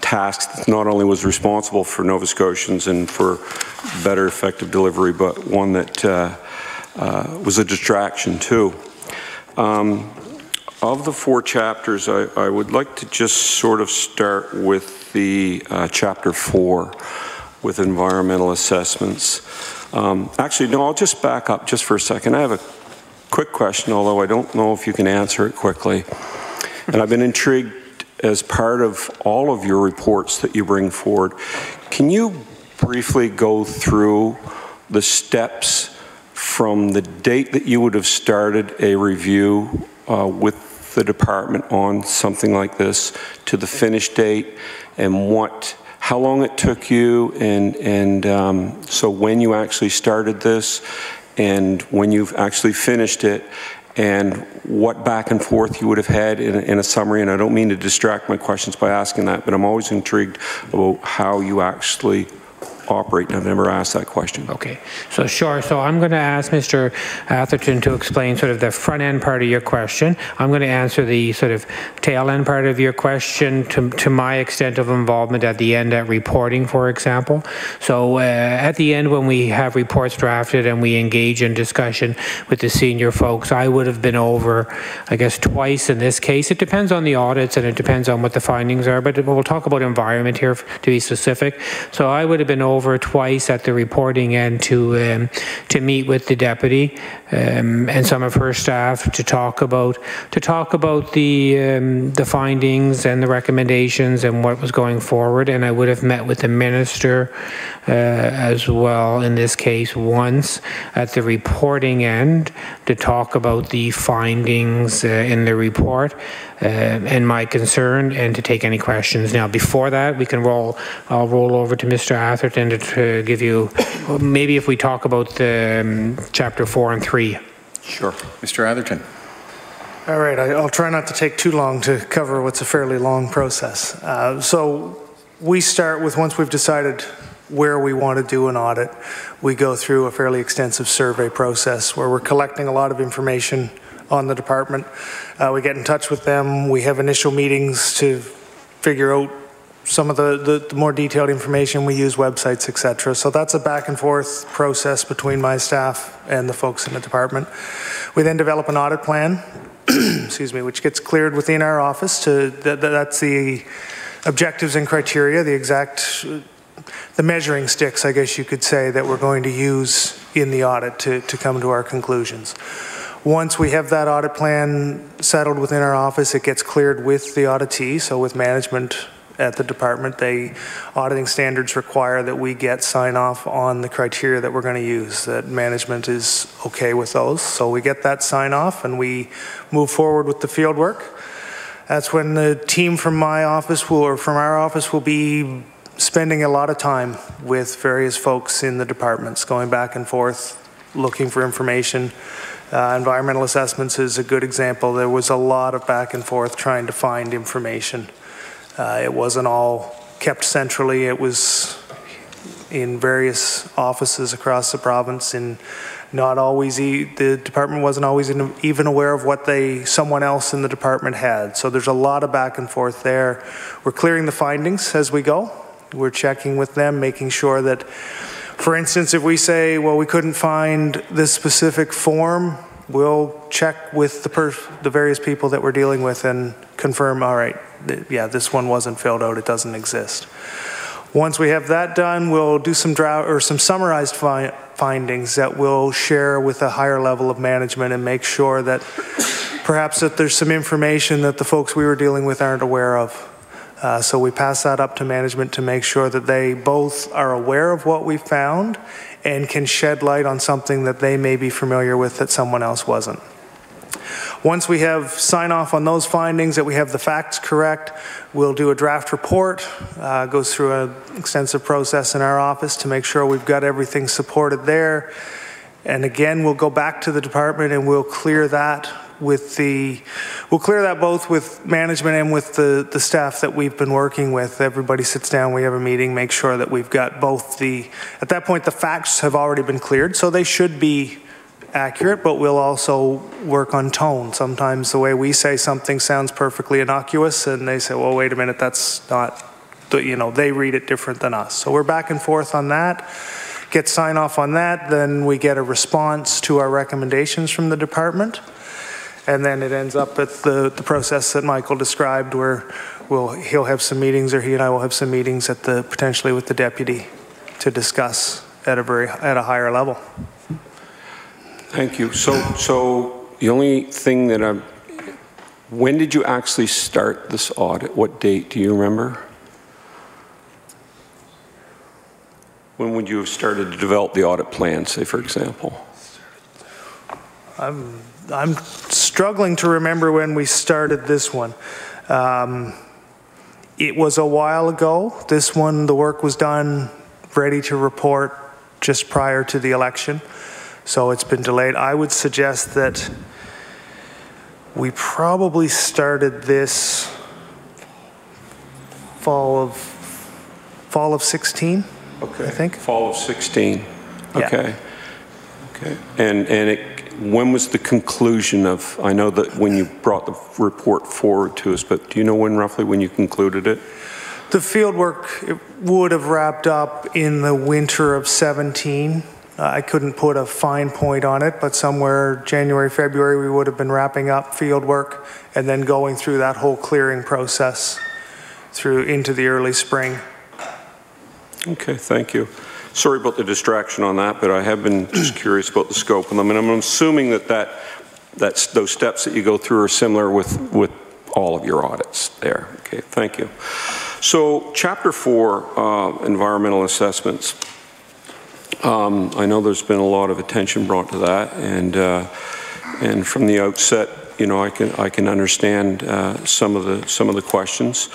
task that not only was responsible for Nova Scotians and for better effective delivery, but one that was a distraction too. Of the 4 chapters, I would like to just sort of start with the chapter 4 with environmental assessments. Actually, no, I'll just back up just for a second. I have a quick question, although I don't know if you can answer it quickly. And I've been intrigued as part of all of your reports that you bring forward. Can you briefly go through the steps from the date that you would have started a review with the department on something like this to the finish date, and how long it took you, and so when you actually started this and when you've actually finished it, and what back and forth you would have had in a summary? And I don't mean to distract my questions by asking that, but I'm always intrigued about how you actually operate, and I've never asked that question. Okay, so sure. So I'm going to ask Mr. Atherton to explain sort of the front end part of your question. I'm going to answer the sort of tail end part of your question to my extent of involvement at the end at reporting, for example. So at the end, when we have reports drafted and we engage in discussion with the senior folks, I would have been over, I guess, twice in this case. It depends on the audits and it depends on what the findings are, but we'll talk about environment here to be specific. So I would have been over twice at the reporting end to meet with the deputy and some of her staff to talk about the findings and the recommendations and what was going forward. And I would have met with the minister as well in this case once at the reporting end to talk about the findings in the report and my concern, and to take any questions. Now before that, I'll roll over to Mr. Atherton to give you, maybe if we talk about the chapter 4 and 3. Sure. Mr. Atherton. All right, I'll try not to take too long to cover what's a fairly long process. So we start with, once we've decided where we want to do an audit, we go through a fairly extensive survey process where we're collecting a lot of information on the department. We get in touch with them. We have initial meetings to figure out some of the more detailed information. We use websites, etc. So that's a back and forth process between my staff and the folks in the department. We then develop an audit plan, excuse me, which gets cleared within our office. That's the objectives and criteria, the measuring sticks, I guess you could say, that we're going to use in the audit to come to our conclusions. Once we have that audit plan settled within our office, it gets cleared with the auditee, so with management at the department. Auditing standards require that we get sign-off on the criteria that we're going to use, that management is okay with those. So we get that sign-off and we move forward with the field work. That's when the team from my office from our office will be spending a lot of time with various folks in the departments, going back and forth, looking for information. Environmental assessments is a good example. There was a lot of back and forth trying to find information. It wasn't all kept centrally. It was in various offices across the province, and not always, the department wasn't always even aware of what someone else in the department had. So there's a lot of back and forth there. We're clearing the findings as we go. We're checking with them, making sure that, for instance, if we say, well, we couldn't find this specific form, we'll check with the various people that we're dealing with and confirm, all right, yeah, this one wasn't filled out, it doesn't exist. Once we have that done, we'll do some summarized findings that we'll share with a higher level of management and make sure that perhaps that there's some information that the folks we were dealing with aren't aware of. So we pass that up to management to make sure that they both are aware of what we found and can shed light on something that they may be familiar with that someone else wasn't. Once we have sign off on those findings, that we have the facts correct, we'll do a draft report, goes through an extensive process in our office to make sure we've got everything supported there. And again, we'll go back to the department and we'll clear that both with management and with the staff that we've been working with. Everybody sits down, we have a meeting, make sure that we've got both at that point the facts have already been cleared, so they should be accurate, but we'll also work on tone. Sometimes the way we say something sounds perfectly innocuous and they say, well, wait a minute, that's not, they read it different than us. So we're back and forth on that, get sign off on that, then we get a response to our recommendations from the department. And then it ends up at the process that Michael described, where he'll have some meetings, or he and I will have some meetings potentially with the deputy to discuss at a higher level. Thank you. So the only thing that when did you actually start this audit? What date do you remember? When would you have started to develop the audit plan, say, for example? I'm struggling to remember when we started this one. It was a while ago. This one, the work was done, ready to report just prior to the election. So it's been delayed. I would suggest that we probably started this fall of 16. Okay. I think. Fall of 16. Yeah. Okay. Okay. And when was the conclusion of, I know that when you brought the report forward to us, but do you know roughly when you concluded it? The field work would have wrapped up in the winter of 17. I couldn't put a fine point on it, but somewhere January, February, we would have been wrapping up field work and then going through that whole clearing process into the early spring. Okay, thank you. Sorry about the distraction on that, but I have been just curious about the scope of them, and I'm assuming that's those steps that you go through are similar with all of your audits there. Okay, thank you. So, Chapter 4, environmental assessments. I know there's been a lot of attention brought to that, and from the outset, I can understand some of the questions.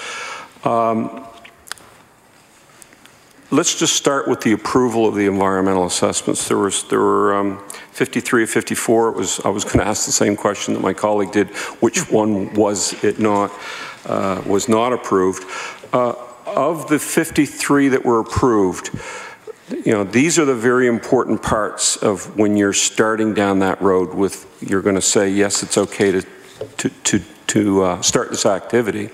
Let's just start with the approval of the environmental assessments. There were 53 or 54. I was going to ask the same question that my colleague did. Which one was not approved? Of the 53 that were approved, these are the very important parts of when you're starting down that road. You're going to say yes, it's okay to start this activity.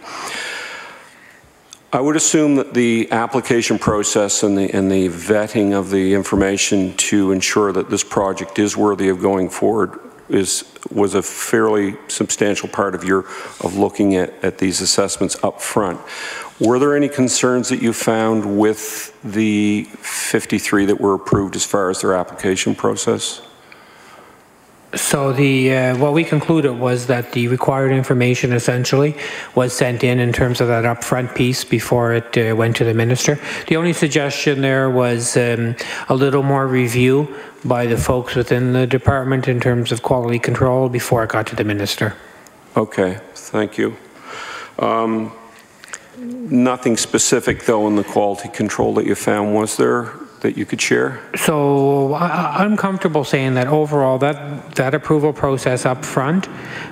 I would assume that the application process and the vetting of the information to ensure that this project is worthy of going forward was a fairly substantial part of looking at these assessments up front. Were there any concerns that you found with the 53 that were approved as far as their application process? So what we concluded was that the required information essentially was sent in terms of that upfront piece before it went to the minister. The only suggestion there was a little more review by the folks within the department in terms of quality control before it got to the minister. Okay, thank you. Nothing specific though in the quality control that you found, was there, that you could share? So I'm comfortable saying that overall that approval process up front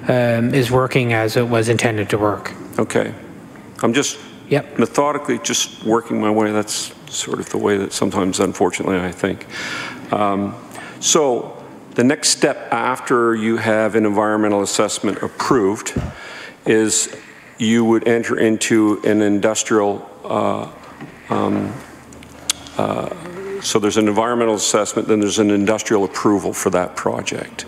is working as it was intended to work. Okay. I'm just methodically just working my way. That's sort of the way that sometimes, unfortunately, I think. So the next step after you have an environmental assessment approved is you would enter into an industrial so there's an environmental assessment, then there's an industrial approval for that project.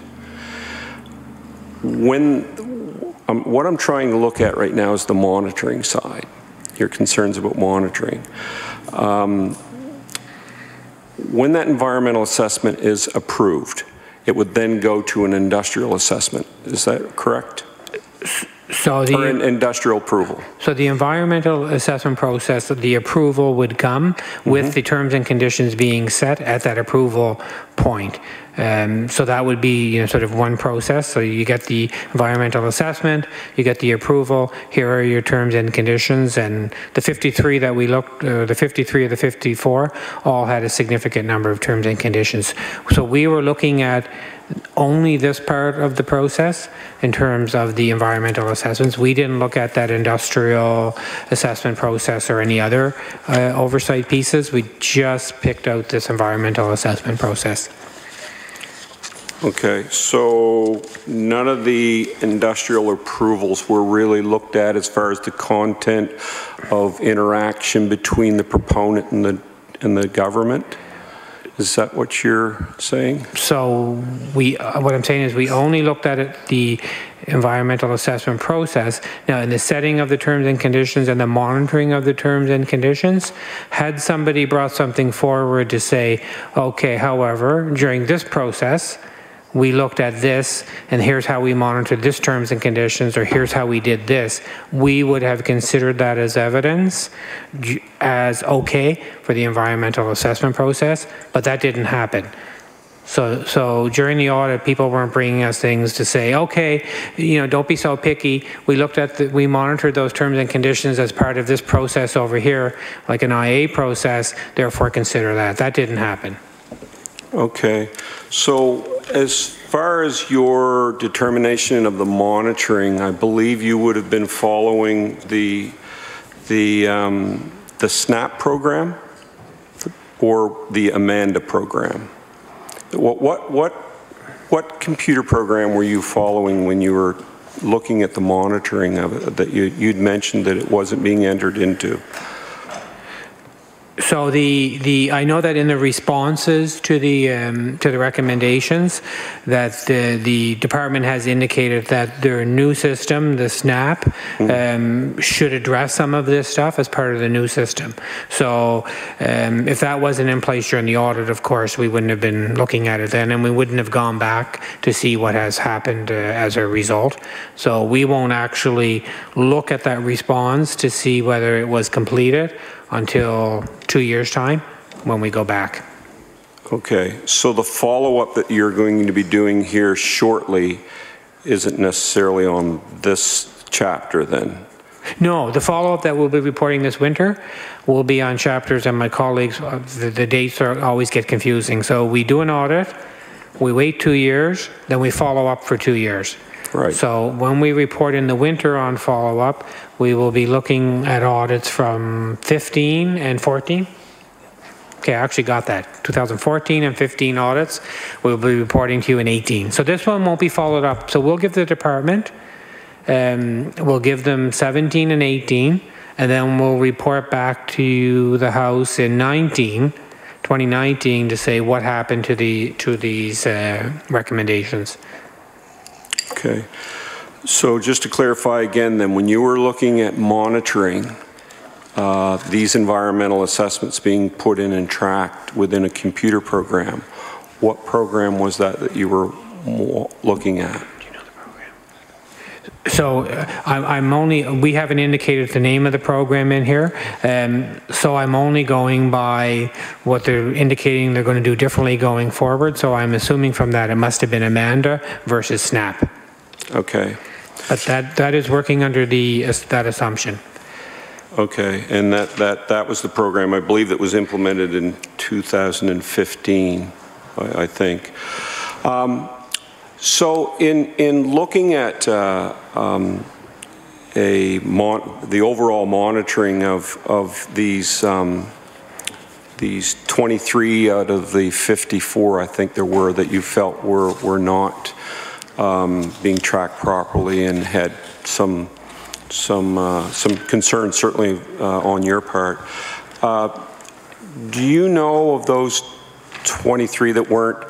What I'm trying to look at right now is the monitoring side, your concerns about monitoring. When that environmental assessment is approved, it would then go to an industrial assessment. Is that correct? So or an industrial approval. So the environmental assessment process, the approval would come with the terms and conditions being set at that approval point. So that would be sort of one process. So you get the environmental assessment, you get the approval, here are your terms and conditions, and the 53 that we looked, the 53 of the 54 all had a significant number of terms and conditions. So we were looking at only this part of the process in terms of the environmental assessments. We didn't look at that industrial assessment process or any other oversight pieces. We just picked out this environmental assessment process. Okay, so none of the industrial approvals were really looked at as far as the content of interaction between the proponent and the government? Is that what you're saying? So what I'm saying is we only looked at it, the environmental assessment process. Now, in the setting of the terms and conditions and the monitoring of the terms and conditions, had somebody brought something forward to say, okay, however, during this process, we looked at this, and here's how we monitored this terms and conditions, or here's how we did this, we would have considered that as evidence, as okay for the environmental assessment process, but that didn't happen. So during the audit, people weren't bringing us things to say, okay, don't be so picky. We looked at we monitored those terms and conditions as part of this process over here, like an IA process, therefore consider that. That didn't happen. Okay, so as far as your determination of the monitoring, I believe you would have been following the SNAP program or the Amanda program. What computer program were you following when you were looking at the monitoring of it? That you'd mentioned that it wasn't being entered into. So I know that in the responses to the recommendations, that the department has indicated that their new system, the SNAP, should address some of this stuff as part of the new system. So if that wasn't in place during the audit, of course, we wouldn't have been looking at it then, and we wouldn't have gone back to see what has happened as a result. So we won't actually look at that response to see whether it was completed until 2 years' time when we go back. Okay, so the follow-up that you're going to be doing here shortly isn't necessarily on this chapter then? No, the follow-up that we'll be reporting this winter will be on chapters, and my colleagues, the dates always get confusing. So we do an audit, we wait 2 years, then we follow up for 2 years. Right. So when we report in the winter on follow-up, we will be looking at audits from 15 and 14. Okay, I actually got that. 2014 and 15 audits. We'll be reporting to you in 18. So this one won't be followed up. So we'll give the department, we'll give them 17 and 18, and then we'll report back to the House in 2019 to say what happened to these recommendations. Okay. So just to clarify again then, when you were looking at monitoring these environmental assessments being put in and tracked within a computer program, what program was that you were looking at? So we haven't indicated the name of the program in here, so I'm only going by what they're indicating they're going to do differently going forward. So I'm assuming from that it must have been Amanda versus SNAP. Okay. But that is working under that assumption. Okay, and that was the program I believe that was implemented in 2015, I think. So in looking at the overall monitoring of these 23 out of the 54, I think there were, that you felt were not being tracked properly and had some concerns, certainly on your part. Do you know of those 23 that weren't?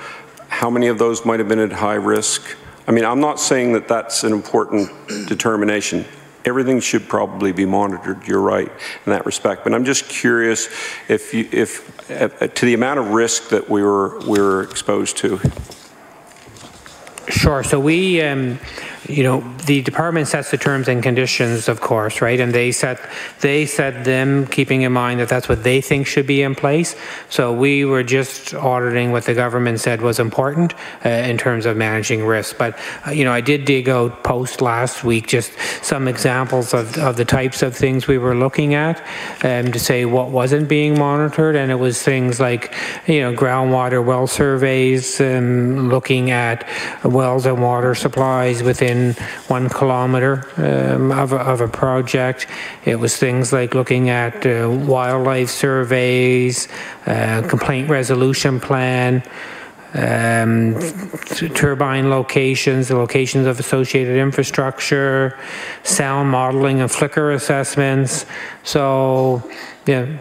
How many of those might have been at high risk? I mean, I'm not saying that that's an important determination. Everything should probably be monitored, you're right, in that respect. But I'm just curious if to the amount of risk that we were exposed to. Sure. So we, the department sets the terms and conditions, of course, right? And they set them, keeping in mind that that's what they think should be in place. So we were just auditing what the government said was important in terms of managing risk. But I did dig out post last week just some examples of the types of things we were looking at to say what wasn't being monitored, and it was things like groundwater well surveys, looking at wells and water supplies within 1 kilometer of a project. It was things like looking at wildlife surveys, complaint resolution plan, turbine locations, the locations of associated infrastructure, sound modeling and flicker assessments. So the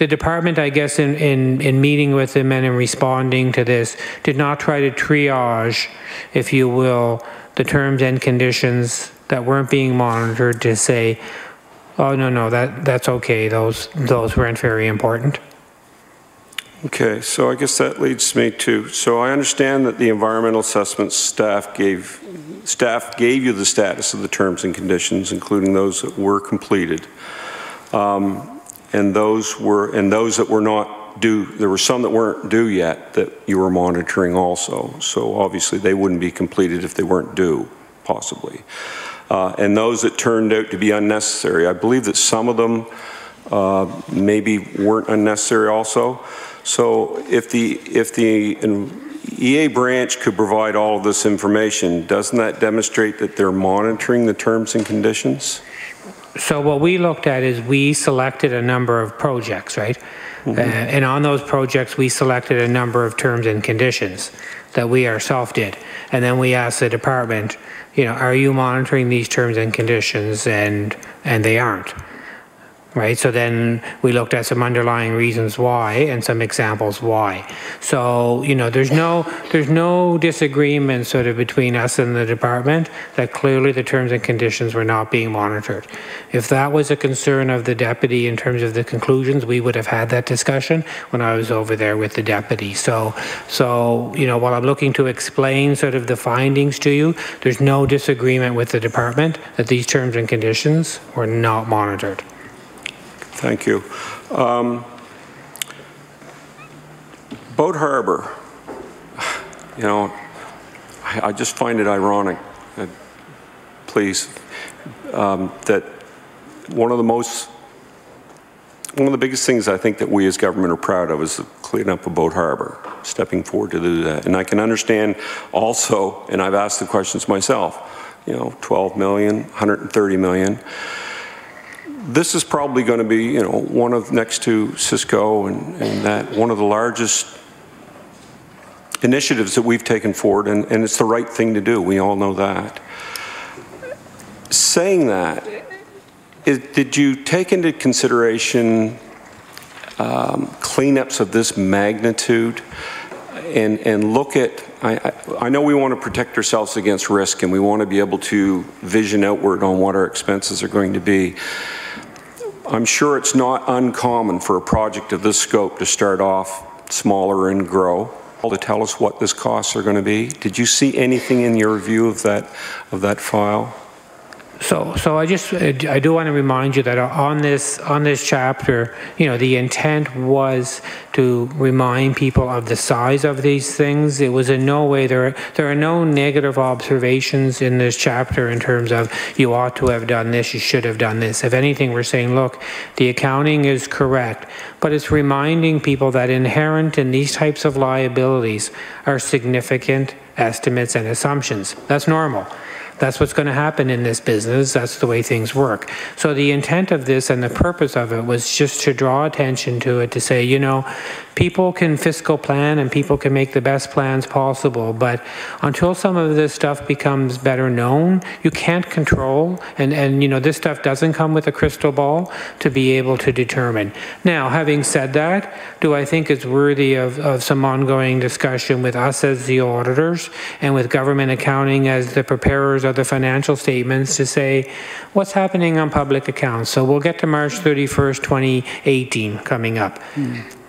department, I guess, in meeting with them and in responding to this, did not try to triage, if you will, the terms and conditions that weren't being monitored to say, oh, no, that's okay, those weren't very important. Okay, so I guess that leads me to, so I understand that the environmental assessment staff gave you the status of the terms and conditions, including those that were completed. And those that were not due, there were some that weren't due yet that you were monitoring also. So obviously they wouldn't be completed if they weren't due, possibly. And those that turned out to be unnecessary, I believe that some of them maybe weren't unnecessary also. So if the EA branch could provide all of this information, doesn't that demonstrate that they're monitoring the terms and conditions? So what we looked at is we selected a number of projects, right? Mm-hmm. And on those projects, we selected a number of terms and conditions that we ourselves did. And then we asked the department, are you monitoring these terms and conditions? And they aren't. Right, so then we looked at some underlying reasons why and some examples why. So there's no disagreement sort of between us and the department that clearly the terms and conditions were not being monitored. If that was a concern of the deputy in terms of the conclusions, we would have had that discussion when I was over there with the deputy. So while I'm looking to explain sort of the findings to you, there's no disagreement with the department that these terms and conditions were not monitored. Thank you. Boat Harbor, I just find it ironic, please, that one of the biggest things I think that we as government are proud of is the cleaning up of Boat Harbor, stepping forward to do that. And I can understand also, and I've asked the questions myself, 12 million, 130 million. This is probably going to be, one of, next to Cisco and that, one of the largest initiatives that we've taken forward, and it's the right thing to do. We all know that. Saying that, did you take into consideration cleanups of this magnitude and look at, I know we want to protect ourselves against risk, and we want to be able to vision outward on what our expenses are going to be. I'm sure it's not uncommon for a project of this scope to start off smaller and grow. To tell us what these costs are going to be. Did you see anything in your review of that file? So I do want to remind you that on this chapter, you know, the intent was to remind people of the size of these things. It was in no way, there are no negative observations in this chapter in terms of you ought to have done this, you should have done this. If anything, we're saying, look, the accounting is correct, but it's reminding people that inherent in these types of liabilities are significant estimates and assumptions. That's normal. That's what's going to happen in this business. That's the way things work. So the intent of this and the purpose of it was just to draw attention to it, to say, you know, people can fiscal plan and people can make the best plans possible, but until some of this stuff becomes better known, you can't control, and you know, this stuff doesn't come with a crystal ball to be able to determine. Now, having said that, do I think it's worthy of some ongoing discussion with us as the auditors and with government accounting as the preparers of the financial statements to say what's happening on public accounts? So we'll get to March 31st, 2018 coming up.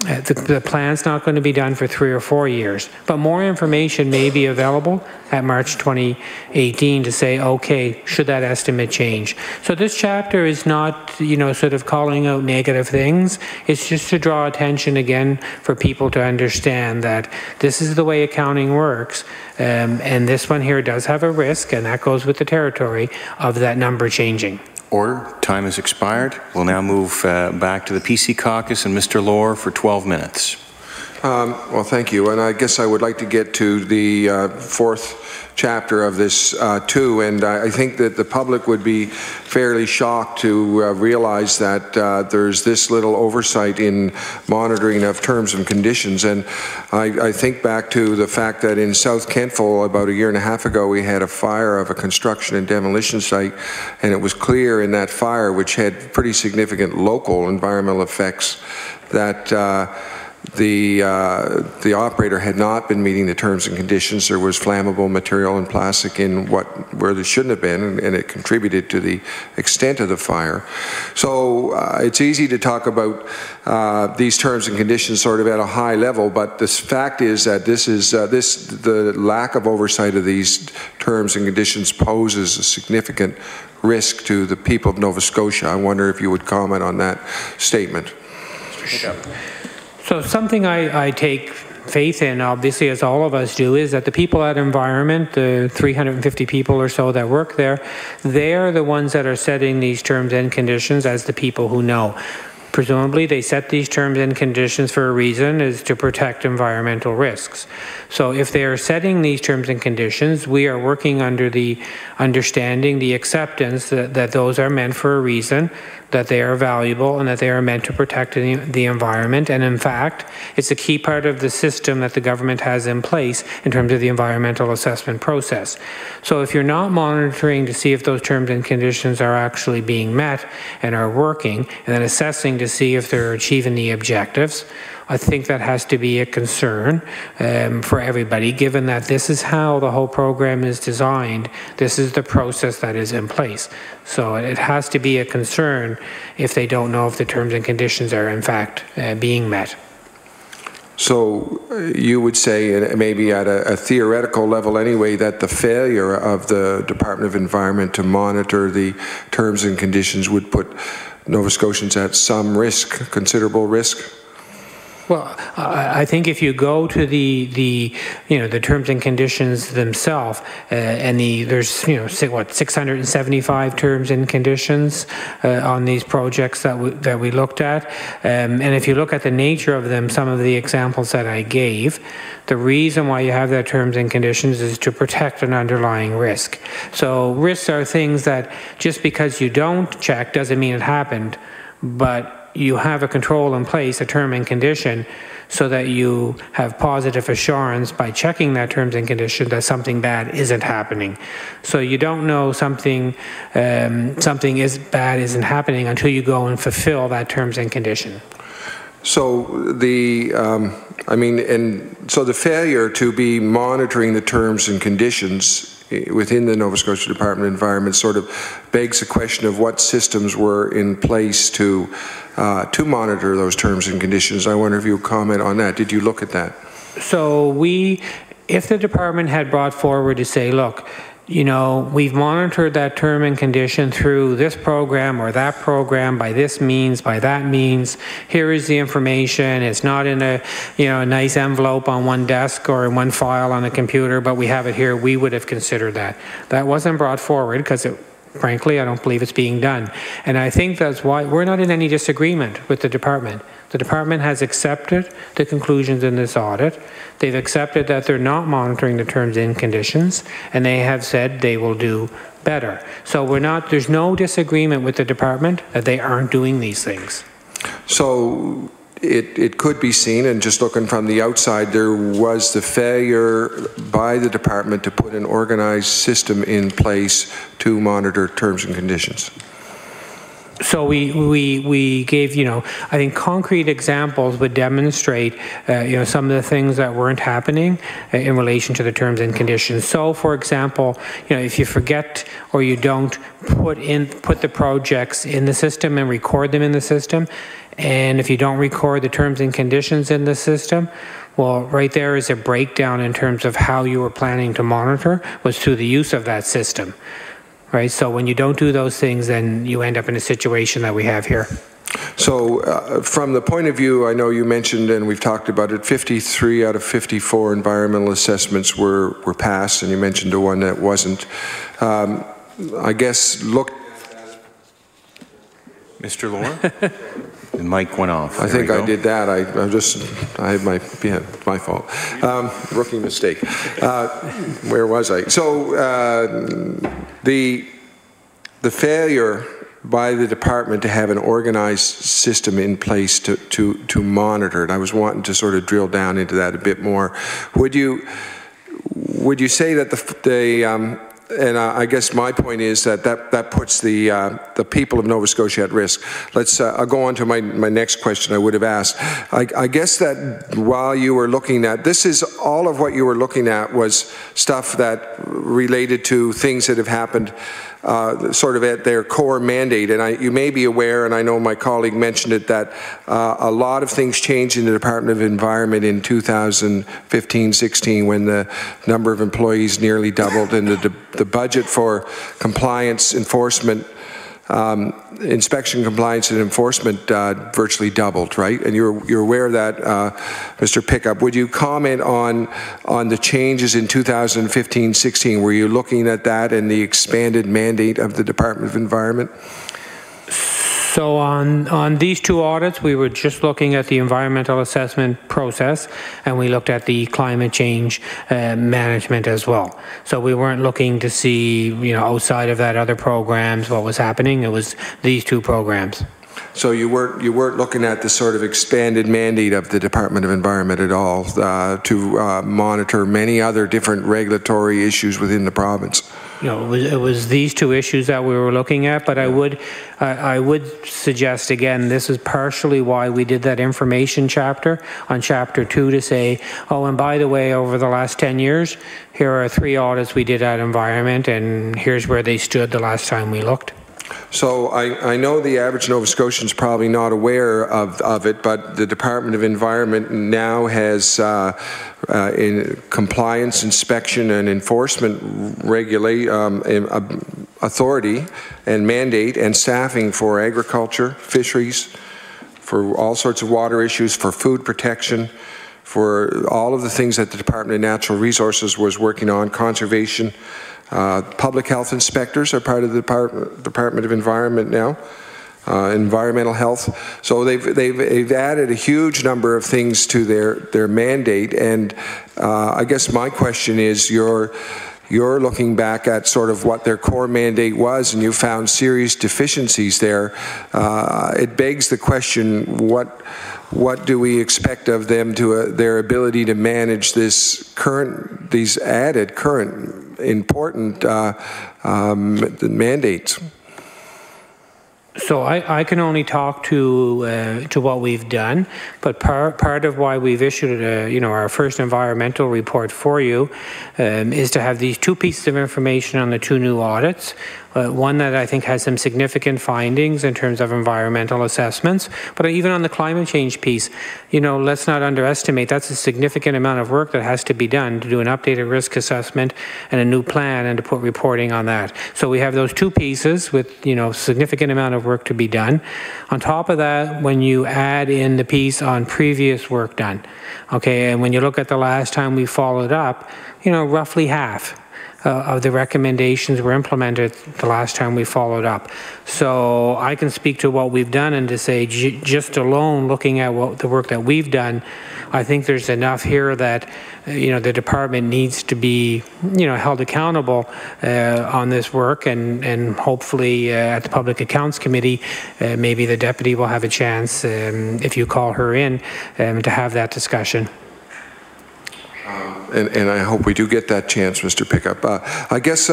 The plan's not going to be done for 3 or 4 years, but more information may be available at March 2018 to say, okay, should that estimate change? So this chapter is not, you know, sort of calling out negative things. It's just to draw attention again for people to understand that this is the way accounting works, and this one here does have a risk, and that goes with the territory of that number changing. Order. Time has expired. We'll now move back to the PC Caucus and Mr. Lohr for 12 minutes. Well, thank you. And I guess I would like to get to the fourth chapter of this too. And I think that the public would be fairly shocked to realize that there's this little oversight in monitoring of terms and conditions. And I think back to the fact that in South Kentville about 1.5 years ago, we had a fire of a construction and demolition site, and it was clear in that fire, which had pretty significant local environmental effects, that the operator had not been meeting the terms and conditions. There was flammable material and plastic in where there shouldn't have been, and it contributed to the extent of the fire. So it's easy to talk about these terms and conditions sort of at a high level, but the fact is that the lack of oversight of these terms and conditions poses a significant risk to the people of Nova Scotia. I wonder if you would comment on that statement. So something I take faith in, obviously, as all of us do, is that the people at Environment, the 350 people or so that work there, they're the ones that are setting these terms and conditions as the people who know. Presumably, they set these terms and conditions for a reason, is to protect environmental risks. So if they are setting these terms and conditions, we are working under the understanding, the acceptance that those are meant for a reason, that they are valuable, and that they are meant to protect the environment. And in fact, it's a key part of the system that the government has in place in terms of the environmental assessment process. So if you're not monitoring to see if those terms and conditions are actually being met and are working, and then assessing to see if they're achieving the objectives, I think that has to be a concern for everybody, given that this is how the whole program is designed. This is the process that is in place. So it has to be a concern if they don't know if the terms and conditions are in fact being met. So you would say, maybe at a theoretical level anyway, that the failure of the Department of Environment to monitor the terms and conditions would put Nova Scotians at some risk, considerable risk? Well, I think if you go to the terms and conditions themselves, and there's 675 terms and conditions on these projects that we looked at, and if you look at the nature of them, some of the examples that I gave, the reason why you have that terms and conditions is to protect an underlying risk. So risks are things that just because you don't check doesn't mean it happened, but you have a control in place, a term and condition, so that you have positive assurance by checking that terms and condition that something bad isn't happening. So you don't know something bad isn't happening until you go and fulfill that terms and condition. So the, so the failure to be monitoring the terms and conditions within the Nova Scotia Department of Environment sort of begs the question of what systems were in place to monitor those terms and conditions. I wonder if you would comment on that. Did you look at that? So if the department had brought forward to say, look, you know, we've monitored that term and condition through this program or that program by this means, by that means. Here is the information. It's not in a, you know, a nice envelope on one desk or in one file on a computer, but we have it here. We would have considered that. That wasn't brought forward because frankly, I don't believe it's being done. And I think that's why we're not in any disagreement with the department. The department has accepted the conclusions in this audit. They've accepted that they're not monitoring the terms and conditions, and they have said they will do better. So there's no disagreement with the department that they aren't doing these things. So it could be seen, and just looking from the outside, there was the failure by the department to put an organized system in place to monitor terms and conditions. So we gave, you know, I think concrete examples would demonstrate, you know, some of the things that weren't happening in relation to the terms and conditions. So, for example, you know, if you forget or you don't put the projects in the system and record them in the system, and if you don't record the terms and conditions in the system, well, right there is a breakdown in terms of how you were planning to monitor was through the use of that system. Right, so when you don't do those things, then you end up in a situation that we have here. So from the point of view, I know you mentioned, and we've talked about it, 53 out of 54 environmental assessments were passed, and you mentioned the one that wasn't. I guess look. Mr. Lohr? The mic went off. I think I did that. I had my fault. Rookie mistake. Where was I? So the failure by the department to have an organized system in place to monitor it. I was wanting to sort of drill down into that a bit more. Would you say that and I guess my point is that puts the people of Nova Scotia at risk. I'll go on to my next question I would have asked. I guess that while you were looking at, all of what you were looking at was stuff that related to things that have happened sort of at their core mandate. And you may be aware, and I know my colleague mentioned it, that a lot of things changed in the Department of Environment in 2015-16 when the number of employees nearly doubled and the budget for compliance enforcement, inspection, compliance, and enforcement virtually doubled, right? And you're aware of that, Mr. Pickup. Would you comment on the changes in 2015-16? Were you looking at that and the expanded mandate of the Department of Environment? So on these two audits, we were just looking at the environmental assessment process, and we looked at the climate change management as well. So we weren't looking to see, you know, outside of that other programs what was happening. It was these two programs. So you weren't looking at the sort of expanded mandate of the Department of Environment at all to monitor many other different regulatory issues within the province. You know, it was these two issues that we were looking at, but I would suggest again, this is partially why we did that information chapter on Chapter 2 to say, oh, and by the way, over the last 10 years, here are 3 audits we did at Environment, and here's where they stood the last time we looked. So I know the average Nova Scotian is probably not aware of it, but the Department of Environment now has in compliance, inspection, and enforcement authority and mandate and staffing for agriculture, fisheries, for all sorts of water issues, for food protection, for all of the things that the Department of Natural Resources was working on, conservation. Public health inspectors are part of the Department of Environment now, environmental health. So they've added a huge number of things to their mandate, and I guess my question is, you're looking back at sort of what their core mandate was, and you found serious deficiencies there. It begs the question, what do we expect of them to their ability to manage these added current important mandates? So I can only talk to what we've done, but part of why we've issued our first environmental report for you is to have these two pieces of information on the two new audits. One that I think has some significant findings in terms of environmental assessments, but even on the climate change piece, let's not underestimate that's a significant amount of work that has to be done to do an updated risk assessment and a new plan and to put reporting on that. So we have those two pieces with significant amount of work to be done. On top of that, when you add in the piece on previous work done, okay, and when you look at the last time we followed up, roughly half of the recommendations were implemented the last time we followed up. So I can speak to what we've done and to say just alone looking at the work that we've done, I think there's enough here that the department needs to be held accountable on this work, and hopefully at the Public Accounts Committee maybe the deputy will have a chance if you call her in to have that discussion. And I hope we do get that chance, Mr. Pickup. I guess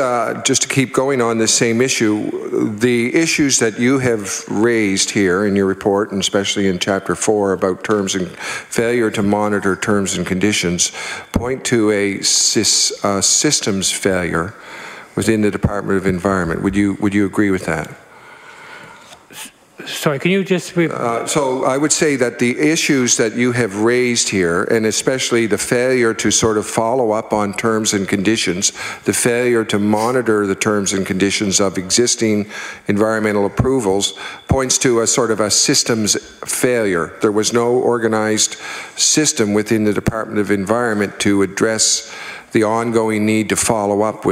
just to keep going on this same issue, the issues that you have raised here in your report, and especially in Chapter 4 about terms and failure to monitor terms and conditions, point to a systems failure within the Department of Environment. Would you agree with that? Sorry, can you just... So I would say that the issues that you have raised here, and especially the failure to sort of follow up on terms and conditions, the failure to monitor the terms and conditions of existing environmental approvals, points to a sort of a systems failure. There was no organized system within the Department of Environment to address the ongoing need to follow up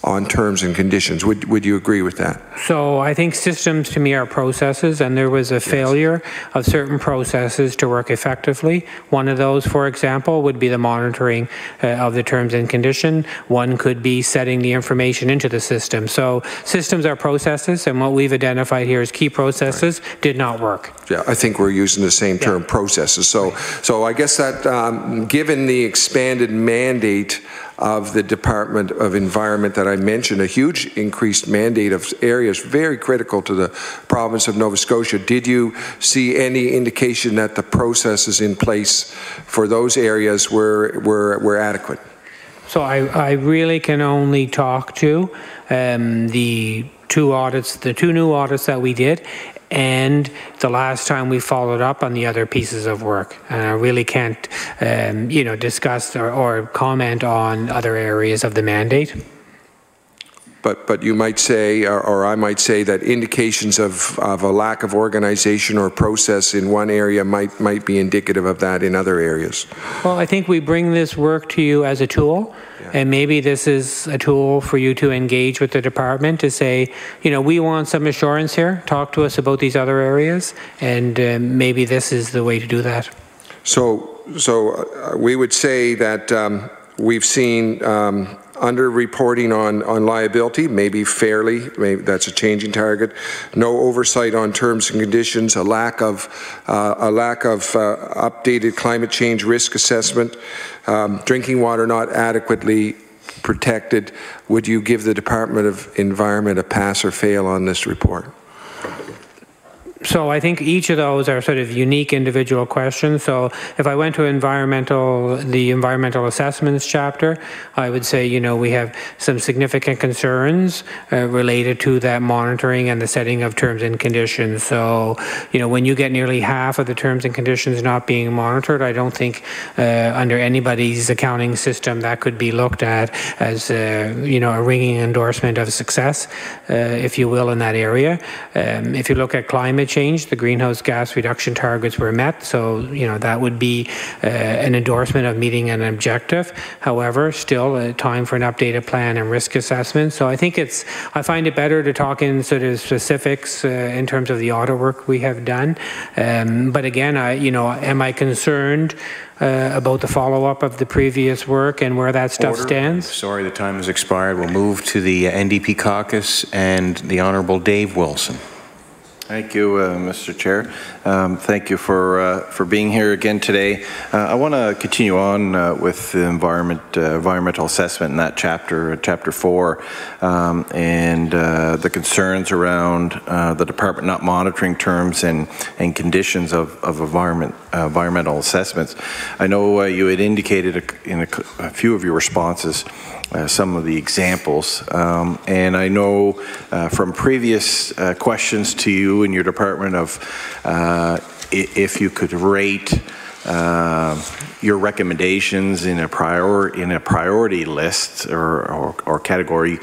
on terms and conditions. Would you agree with that? So I think systems to me are processes, and there was a failure of certain processes to work effectively. One of those, for example, would be the monitoring of the terms and condition. One could be setting the information into the system. So systems are processes, and what we've identified here as key processes did not work. Yeah, I think we're using the same term, processes. So I guess that given the expanded mandate of the Department of Environment that I mentioned, a huge increased mandate of areas very critical to the province of Nova Scotia, did you see any indication that the processes in place for those areas were adequate? So I really can only talk to the two new audits that we did, and the last time we followed up on the other pieces of work. And I really can't, discuss or comment on other areas of the mandate. But you might say, or I might say, that indications of a lack of organization or process in one area might be indicative of that in other areas. Well, I think we bring this work to you as a tool, and maybe this is a tool for you to engage with the department to say, we want some assurance here, talk to us about these other areas, and maybe this is the way to do that. So we would say that we've seen under-reporting on liability, maybe that's a changing target. No oversight on terms and conditions, a lack of updated climate change risk assessment, drinking water not adequately protected. Would you give the Department of Environment a pass or fail on this report? So I think each of those are sort of unique individual questions. So if I went to the environmental assessments chapter, I would say, we have some significant concerns related to that monitoring and the setting of terms and conditions. So, when you get nearly half of the terms and conditions not being monitored, I don't think under anybody's accounting system that could be looked at as, a ringing endorsement of success, if you will, in that area. If you look at climate change, the greenhouse gas reduction targets were met, so that would be an endorsement of meeting an objective. However, still time for an updated plan and risk assessment. So I think I find it better to talk in sort of specifics in terms of the audit work we have done. But again, am I concerned about the follow-up of the previous work and where that stuff stands? Sorry, the time has expired. We'll move to the NDP Caucus and the Honourable Dave Wilson. Thank you, Mr. Chair. Thank you for being here again today. I want to continue on with the environmental assessment in that chapter 4, and the concerns around the department not monitoring terms and conditions of environmental assessments. I know you had indicated in a few of your responses some of the examples, and I know from previous questions to you in your department of if you could rate your recommendations in a priority list or category.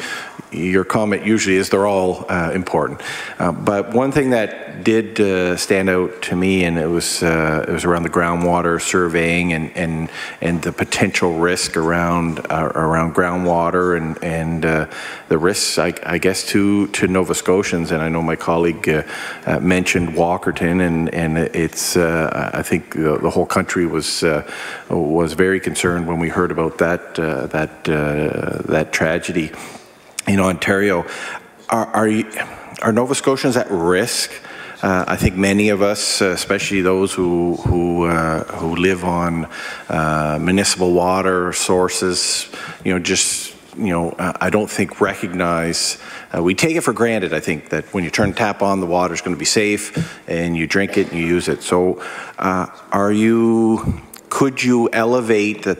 Your comment usually is they're all important, but one thing that did stand out to me, and it was around the groundwater surveying and the potential risk around groundwater and the risks, I guess, to Nova Scotians. And I know my colleague mentioned Walkerton, and it's I think the whole country was very concerned when we heard about that tragedy in Ontario. Are Nova Scotians at risk? I think many of us, especially those who live on municipal water sources, I don't think recognize. We take it for granted, I think, that when you turn the tap on, the water is going to be safe, and you drink it and you use it. So, could you elevate the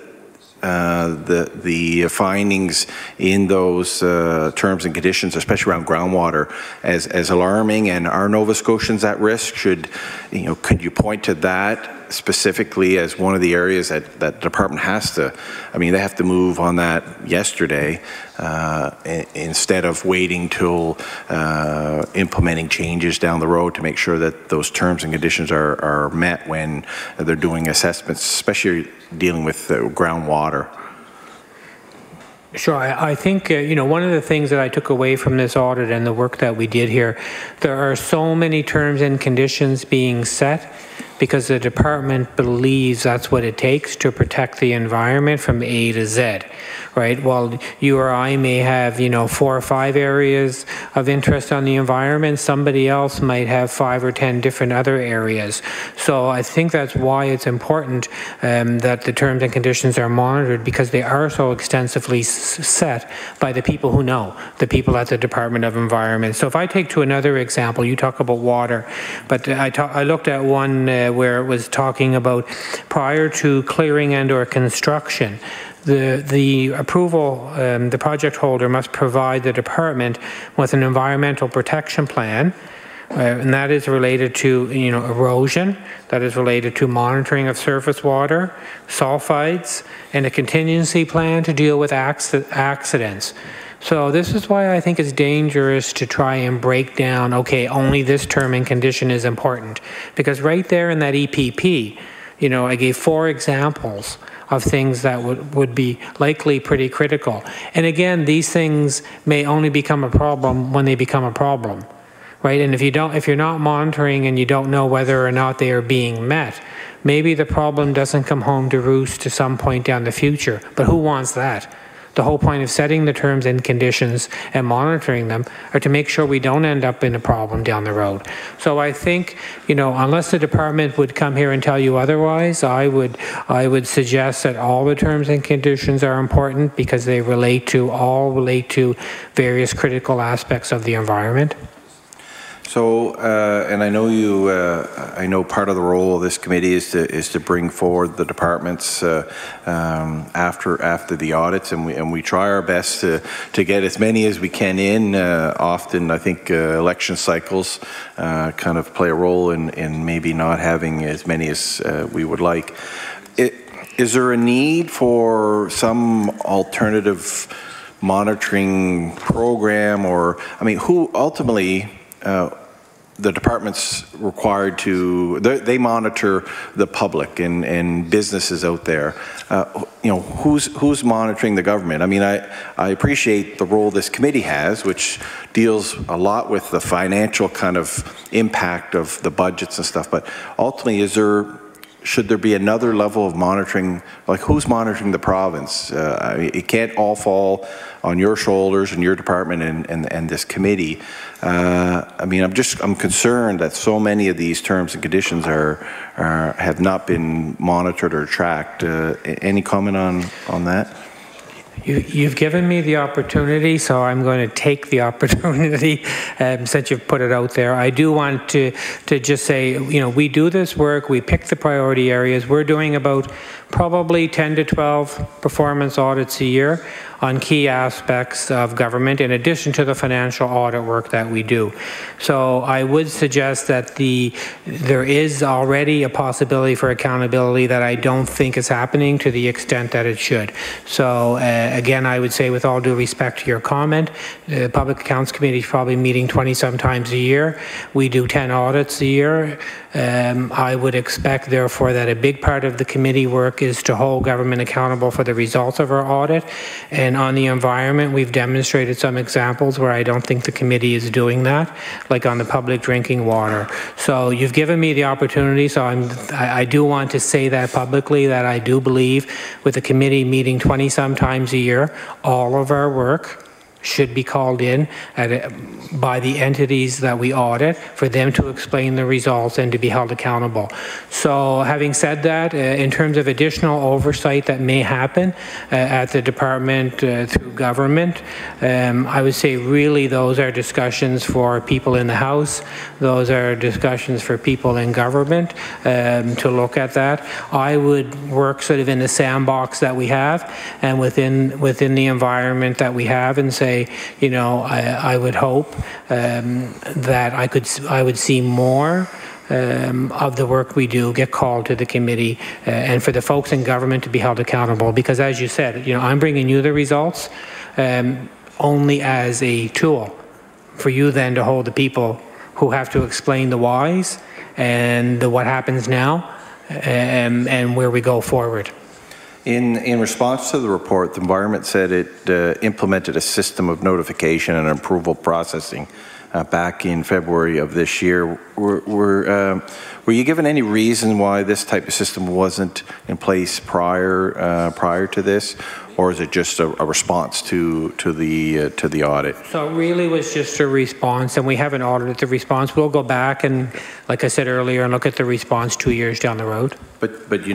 findings in those terms and conditions, especially around groundwater, as alarming? And are Nova Scotians at risk? Could you point to that specifically as one of the areas that the department has to, they have to move on that yesterday instead of waiting till implementing changes down the road to make sure that those terms and conditions are met when they're doing assessments, especially dealing with groundwater? Sure. I think, one of the things that I took away from this audit and the work that we did here, there are so many terms and conditions being set because the department believes that's what it takes to protect the environment from A to Z, right? While you or I may have, 4 or 5 areas of interest on the environment, somebody else might have 5 or 10 different other areas. So I think that's why it's important that the terms and conditions are monitored, because they are so extensively set by the people who know, the people at the Department of Environment. So if I take to another example, you talk about water, but I looked at one where it was talking about prior to clearing and or construction, the approval, the project holder must provide the department with an environmental protection plan, and that is related to erosion, that is related to monitoring of surface water, sulfides, and a contingency plan to deal with accidents. So this is why I think it's dangerous to try and break down, okay, only this term and condition is important. Because right there in that EPP, I gave 4 examples of things that would be likely pretty critical. And again, these things may only become a problem when they become a problem, right? And if you're not monitoring and you don't know whether or not they are being met, maybe the problem doesn't come home to roost to some point down the future. But who wants that? The whole point of setting the terms and conditions and monitoring them are to make sure we don't end up in a problem down the road. So I think, unless the department would come here and tell you otherwise, I would suggest that all the terms and conditions are important because they relate to various critical aspects of the environment. So, and I know I know part of the role of this committee is to bring forward the departments after the audits, and we try our best to get as many as we can in. Often, I think election cycles kind of play a role in maybe not having as many as we would like. Is there a need for some alternative monitoring program, or who ultimately? The department's required to, they monitor the public and businesses out there. Who's monitoring the government? I appreciate the role this committee has, which deals a lot with the financial kind of impact of the budgets and stuff, but ultimately, is there should there be another level of monitoring? Like, who's monitoring the province? It can't all fall on your shoulders and your department and this committee. I mean, I'm concerned that so many of these terms and conditions have not been monitored or tracked. Any comment on that? You've given me the opportunity, so I'm going to take the opportunity since you've put it out there. I do want to just say, you know, we do this work, we pick the priority areas. We're doing about probably 10 to 12 performance audits a year on key aspects of government, in addition to the financial audit work that we do. So I would suggest that there is already a possibility for accountability that I don't think is happening to the extent that it should. So again, I would say, with all due respect to your comment, the Public Accounts Committee is probably meeting 20-some times a year. We do 10 audits a year. I would expect, therefore, that a big part of the committee work is to hold government accountable for the results of our audit. And on the environment, we've demonstrated some examples where I don't think the committee is doing that, like on the public drinking water. So you've given me the opportunity, so I do want to say that publicly, that I do believe, with the committee meeting 20-some times a year, all of our work should be called in by the entities that we audit for them to explain the results and to be held accountable. So having said that, in terms of additional oversight that may happen at the department through government, I would say really those are discussions for people in the House. Those are discussions for people in government to look at that. I would work sort of in the sandbox that we have and within the environment that we have, and say, you know, I would hope that I would see more of the work we do get called to the committee, and for the folks in government to be held accountable. Because, as you said, you know, I'm bringing you the results only as a tool for you then to hold the people who have to explain the whys and the what happens now and where we go forward. In response to the report, the environment said it implemented a system of notification and approval processing back in February of this year. Were you given any reason why this type of system wasn't in place prior to this, or is it just a response to the audit? So it really was just a response, and we haven't audited the response. We'll go back and, like I said earlier, and look at the response 2 years down the road. But I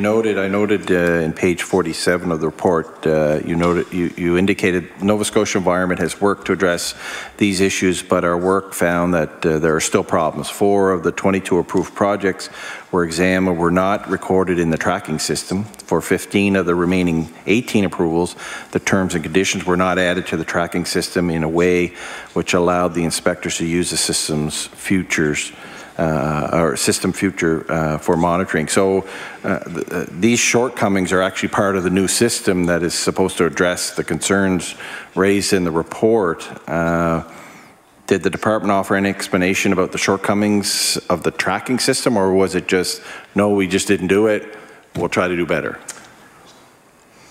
noted in page 47 of the report, you indicated Nova Scotia Environment has worked to address these issues, but our work found that there are still problems. 4 of the 22 approved projects were examined were not recorded in the tracking system. For 15 of the remaining 18 approvals, the terms and conditions were not added to the tracking system in a way which allowed the inspectors to use the system's futures for monitoring. So these shortcomings are actually part of the new system that is supposed to address the concerns raised in the report. Did the department offer any explanation about the shortcomings of the tracking system, or was it just, no, we just didn't do it, we'll try to do better?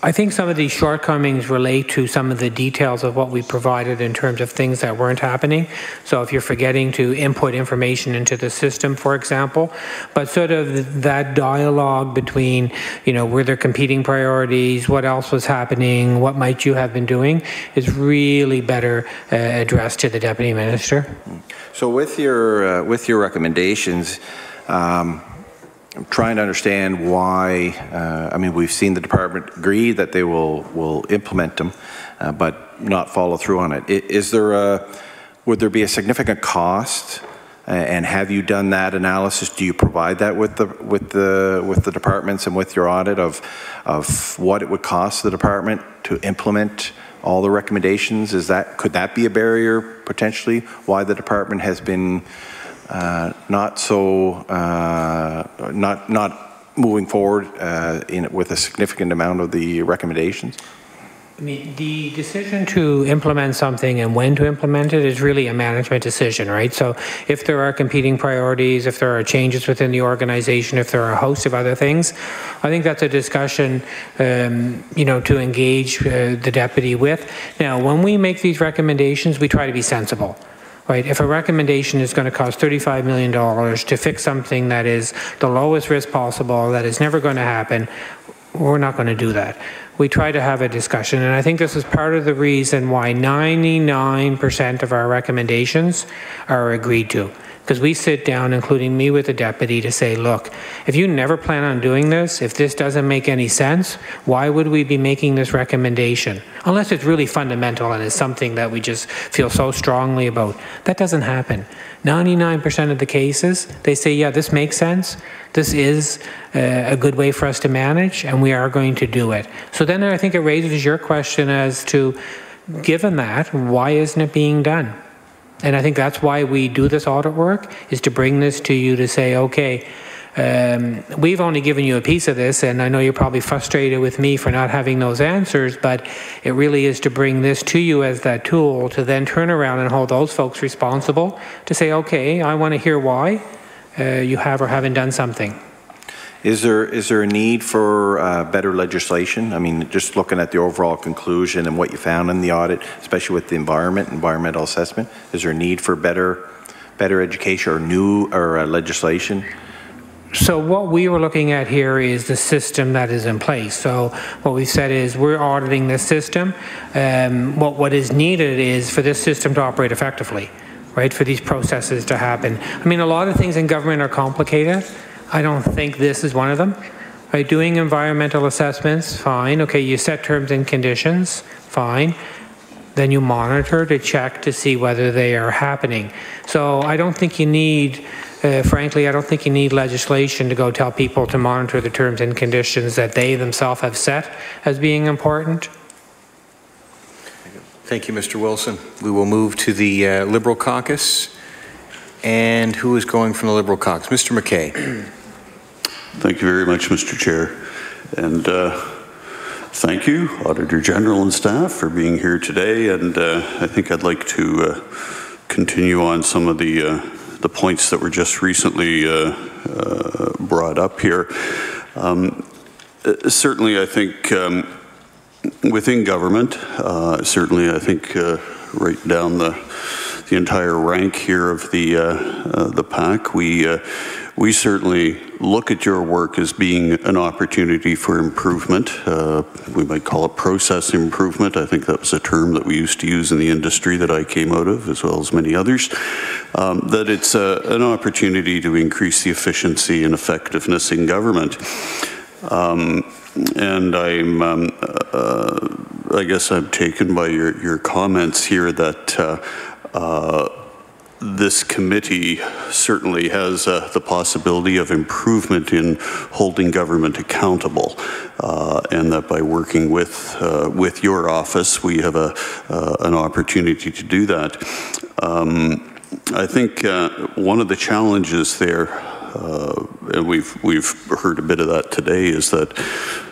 I think some of these shortcomings relate to some of the details of what we provided in terms of things that weren't happening. So if you're forgetting to input information into the system, for example, but sort of that dialogue between, you know, were there competing priorities, what else was happening, what might you have been doing, is really better addressed to the Deputy Minister. So with your recommendations, I'm trying to understand why, I mean, we've seen the department agree that they will implement them, but not follow through on it. Would there be a significant cost, and have you done that analysis? Do you provide that with the departments and with your audit of what it would cost the department to implement all the recommendations? Could that be a barrier potentially why the department has been not moving forward with a significant amount of the recommendations? I mean, the decision to implement something and when to implement it is really a management decision, right? So if there are competing priorities, if there are changes within the organization, if there are a host of other things, I think that's a discussion, you know, to engage the deputy with. Now, when we make these recommendations, we try to be sensible. right? If a recommendation is going to cost $35 million to fix something that is the lowest risk possible, that is never going to happen, we're not going to do that. We try to have a discussion, and I think this is part of the reason why 99% of our recommendations are agreed to. Because we sit down, including me with the deputy, to say, look, if you never plan on doing this, if this doesn't make any sense, why would we be making this recommendation? Unless it's really fundamental and it's something that we just feel so strongly about. That doesn't happen. 99% of the cases, they say, yeah, this makes sense. This is a good way for us to manage, and we are going to do it. So then I think it raises your question as to, given that, why isn't it being done? And I think that's why we do this audit work, is to bring this to you to say, okay, we've only given you a piece of this, and I know you're probably frustrated with me for not having those answers, but it really is to bring this to you as that tool to then turn around and hold those folks responsible to say, okay, I want to hear why you have or haven't done something. Is there a need for better legislation? I mean, just looking at the overall conclusion and what you found in the audit, especially with the environmental assessment, is there a need for better education or new legislation? So what we were looking at here is the system that is in place. So what we said is we're auditing this system. What is needed is for this system to operate effectively, right? For these processes to happen. I mean, a lot of things in government are complicated. I don't think this is one of them. Right, doing environmental assessments, fine. Okay, you set terms and conditions, fine. Then you monitor to check to see whether they are happening. So I don't think you need, frankly, I don't think you need legislation to go tell people to monitor the terms and conditions that they themselves have set as being important. Thank you, Mr. Wilson. We will move to the Liberal Caucus. And who is going from the Liberal Caucus? Mr. McKay. Thank you very much, Mr. Chair. And thank you, Auditor General and staff, for being here today. And I think I'd like to continue on some of the points that were just recently brought up here. Certainly, I think within government, certainly I think right down the entire rank here of the PAC, we certainly look at your work as being an opportunity for improvement. We might call it process improvement. I think that was a term that we used to use in the industry that I came out of, as well as many others. That it's an opportunity to increase the efficiency and effectiveness in government. And I guess I'm taken by your comments here that this committee certainly has the possibility of improvement in holding government accountable, and that by working with your office, we have an opportunity to do that. I think one of the challenges there, and we've heard a bit of that today, is that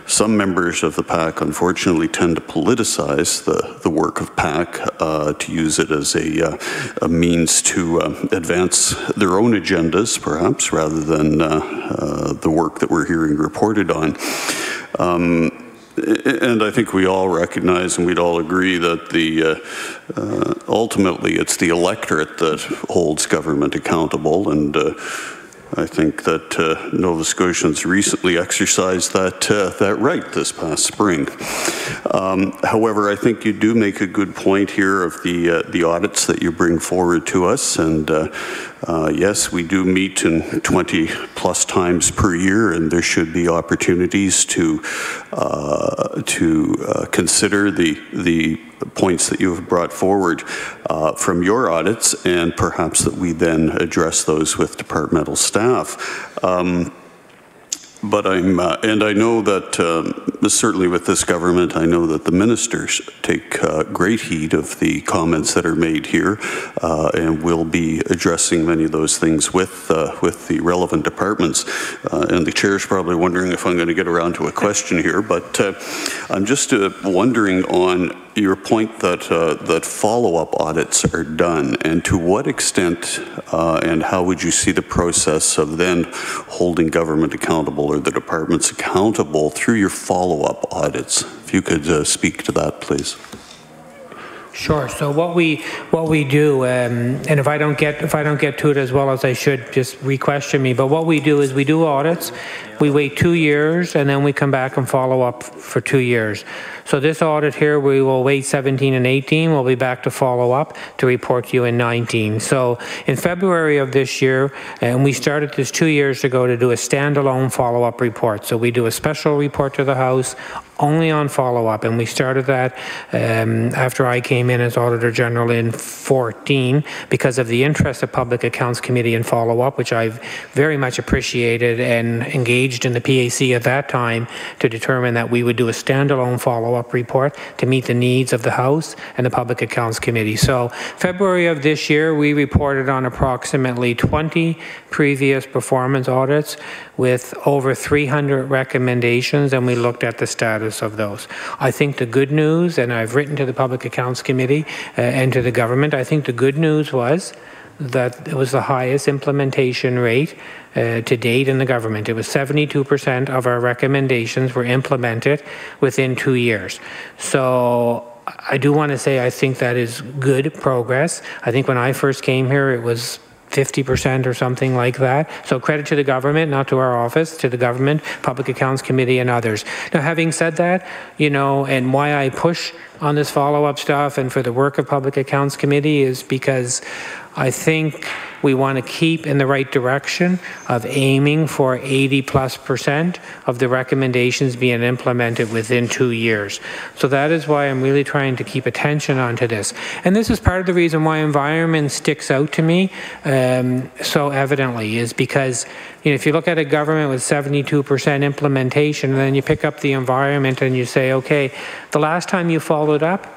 some members of the PAC unfortunately tend to politicize the work of PAC to use it as a means to advance their own agendas, perhaps, rather than the work that we're hearing reported on. And I think we all recognize and we'd all agree that ultimately it's the electorate that holds government accountable, and I think that Nova Scotians recently exercised that right this past spring. However, I think you do make a good point here of the audits that you bring forward to us, and yes, we do meet in 20+ times per year, and there should be opportunities to consider the points that you have brought forward from your audits, and perhaps that we then address those with departmental staff. But and I know that certainly with this government, I know that the ministers take great heed of the comments that are made here, and will be addressing many of those things with the relevant departments. And the chair is probably wondering if I'm going to get around to a question here, but I'm just wondering on your point that that follow-up audits are done, and to what extent and how would you see the process of then holding government accountable or the departments accountable through your follow-up audits? If you could speak to that, please. Sure. So what we do, and if I don't get to it as well as I should, just re-question me. But what we do is we do audits. We wait 2 years, and then we come back and follow up for 2 years. So this audit here, we will wait 17 and 18. We'll be back to follow up to report to you in 19. So in February of this year, and we started this 2 years ago to do a standalone follow-up report. So we do a special report to the House only on follow-up, and we started that after I came in as Auditor General in 14 because of the interest of Public Accounts Committee in follow-up, which I've very much appreciated and engaged in the PAC at that time to determine that we would do a standalone follow-up report to meet the needs of the House and the Public Accounts Committee. So February of this year, we reported on approximately 20 previous performance audits with over 300 recommendations, and we looked at the status of those. I think the good news, and I've written to the Public Accounts Committee and to the government, I think the good news was that it was the highest implementation rate to date in the government. It was 72% of our recommendations were implemented within 2 years. So I do want to say I think that is good progress. I think when I first came here, it was 50% or something like that. So credit to the government, not to our office, to the government, Public Accounts Committee and others. Now, having said that, you know, and why I push on this follow-up stuff and for the work of Public Accounts Committee is because I think we want to keep in the right direction of aiming for 80+% of the recommendations being implemented within 2 years. So that is why I'm really trying to keep attention onto this. And this is part of the reason why environment sticks out to me so evidently, is because, you know, if you look at a government with 72% implementation, and then you pick up the environment and you say, okay, the last time you followed up,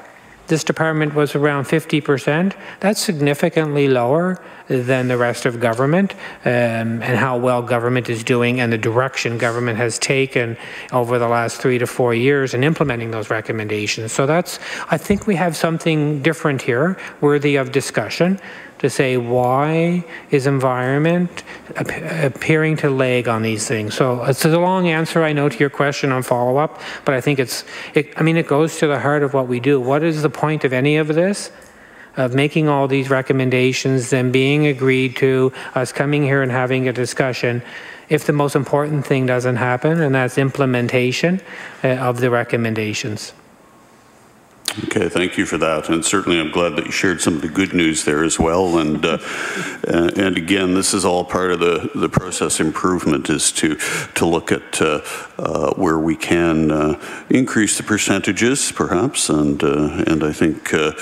this department was around 50%. That's significantly lower than the rest of government, and how well government is doing and the direction government has taken over the last 3 to 4 years in implementing those recommendations. So that's, I think we have something different here, worthy of discussion, to say why is environment appearing to lag on these things. So it's a long answer, I know, to your question on follow-up, but I think it goes to the heart of what we do. What is the point of any of this? Of making all these recommendations, then being agreed to, us coming here and having a discussion, if the most important thing doesn't happen, and that's implementation of the recommendations. Okay, thank you for that, and certainly I'm glad that you shared some of the good news there as well. And again, this is all part of the process improvement, is to look at where we can increase the percentages, perhaps, and I think the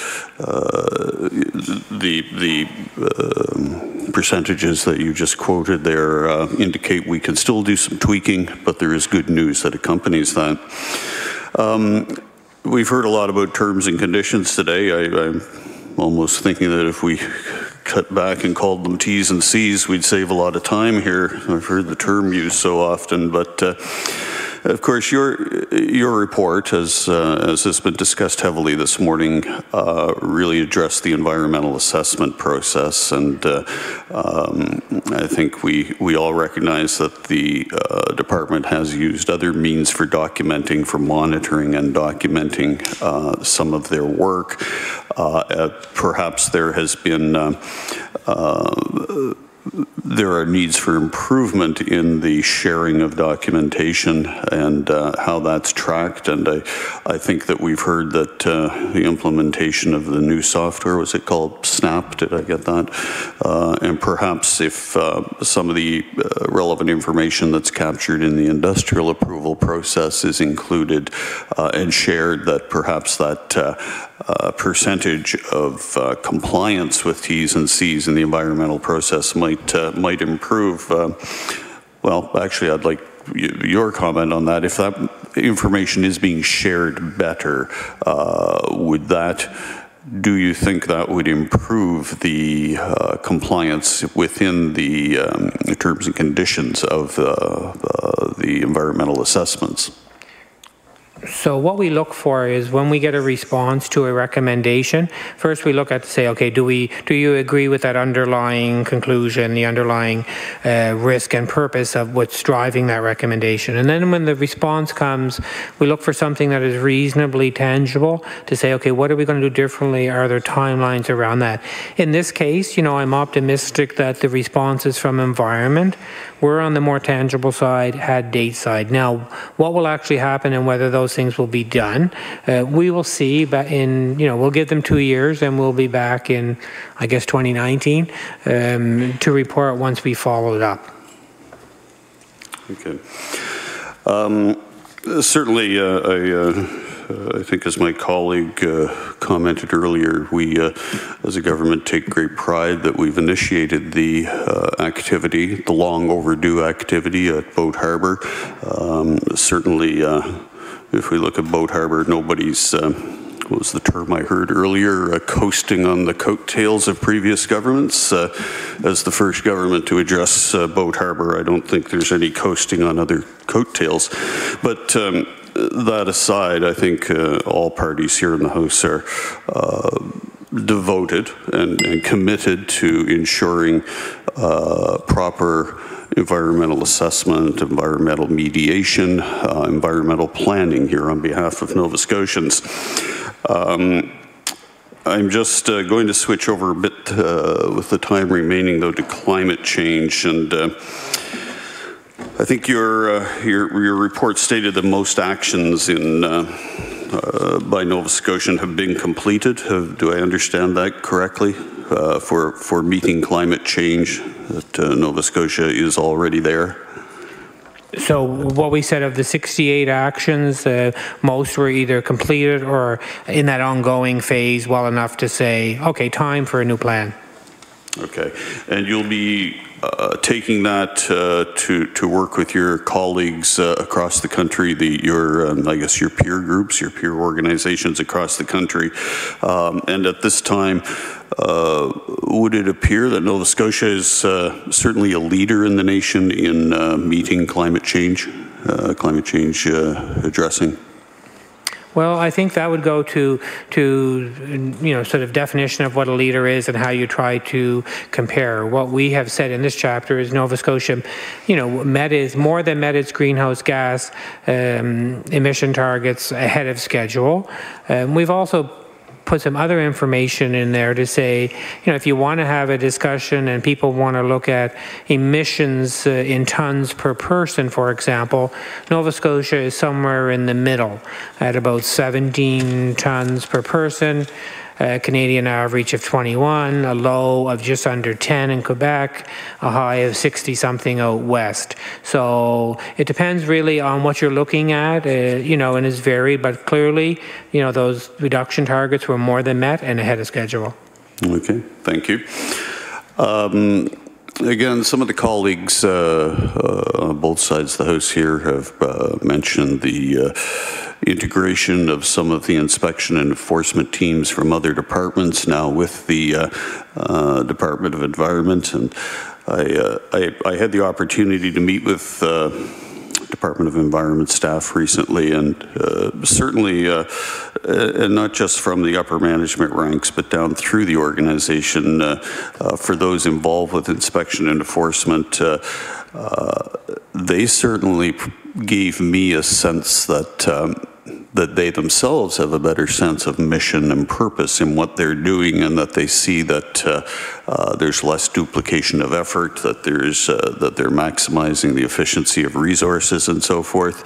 percentages that you just quoted there indicate we can still do some tweaking, but there is good news that accompanies that. We've heard a lot about terms and conditions today. I'm almost thinking that if we cut back and called them T's and C's, we'd save a lot of time here. I've heard the term used so often, but of course, your report, as has been discussed heavily this morning, really addressed the environmental assessment process, and I think we all recognize that the department has used other means for documenting, for monitoring and documenting some of their work. Perhaps there has been there are needs for improvement in the sharing of documentation and how that's tracked, and I think that we've heard that the implementation of the new software, was it called SNAP, did I get that? And perhaps if some of the relevant information that's captured in the industrial approval process is included and shared, that perhaps that percentage of compliance with T's and C's in the environmental process might improve. Well, actually, I'd like your comment on that. If that information is being shared better, do you think that would improve the compliance within the terms and conditions of the environmental assessments? So what we look for is when we get a response to a recommendation, first we look at to say, okay, do you agree with that underlying conclusion, the underlying risk and purpose of what's driving that recommendation? And then when the response comes, we look for something that is reasonably tangible to say, okay, what are we going to do differently? Are there timelines around that? In this case, I'm optimistic that the responses from environment were on the more tangible side, had date side. Now, what will actually happen and whether those things will be done, we will see, but we'll give them 2 years and we'll be back in, I guess, 2019 to report once we follow it up. Okay. Certainly, I think as my colleague commented earlier, we as a government take great pride that we've initiated the activity, the long overdue activity at Boat Harbour. Certainly, if we look at Boat Harbour, nobody's, what was the term I heard earlier, coasting on the coattails of previous governments. As the first government to address Boat Harbour, I don't think there's any coasting on other coattails. But that aside, I think all parties here in the House are devoted and committed to ensuring proper environmental assessment, environmental mediation, environmental planning here on behalf of Nova Scotians. I'm just going to switch over a bit with the time remaining, though, to climate change. And I think your report stated that most actions by Nova Scotian have been completed. Do I understand that correctly? For meeting climate change, that Nova Scotia is already there? So what we said of the 68 actions, most were either completed or in that ongoing phase well enough to say, okay, time for a new plan. Okay. And you'll be taking that to work with your colleagues across the country, I guess your peer groups, your peer organizations across the country. And at this time, would it appear that Nova Scotia is certainly a leader in the nation in meeting climate change addressing? Well, I think that would go to sort of definition of what a leader is and how you try to compare. What we have said in this chapter is Nova Scotia, more than met its greenhouse gas emission targets ahead of schedule. We've also put some other information in there to say, if you want to have a discussion and people want to look at emissions in tons per person, for example, Nova Scotia is somewhere in the middle at about 17 tons per person. Canadian average of 21, a low of just under 10 in Quebec, a high of 60-something out west. So it depends really on what you're looking at, and is varied, but clearly, those reduction targets were more than met and ahead of schedule. Okay, thank you. Again, some of the colleagues on both sides of the House here have mentioned the integration of some of the inspection and enforcement teams from other departments now with the Department of Environment. And I had the opportunity to meet with Department of Environment staff recently, and certainly, and not just from the upper management ranks, but down through the organization, for those involved with inspection and enforcement, they certainly gave me a sense that that they themselves have a better sense of mission and purpose in what they're doing, and that they see that there's less duplication of effort, that there's that they're maximizing the efficiency of resources and so forth.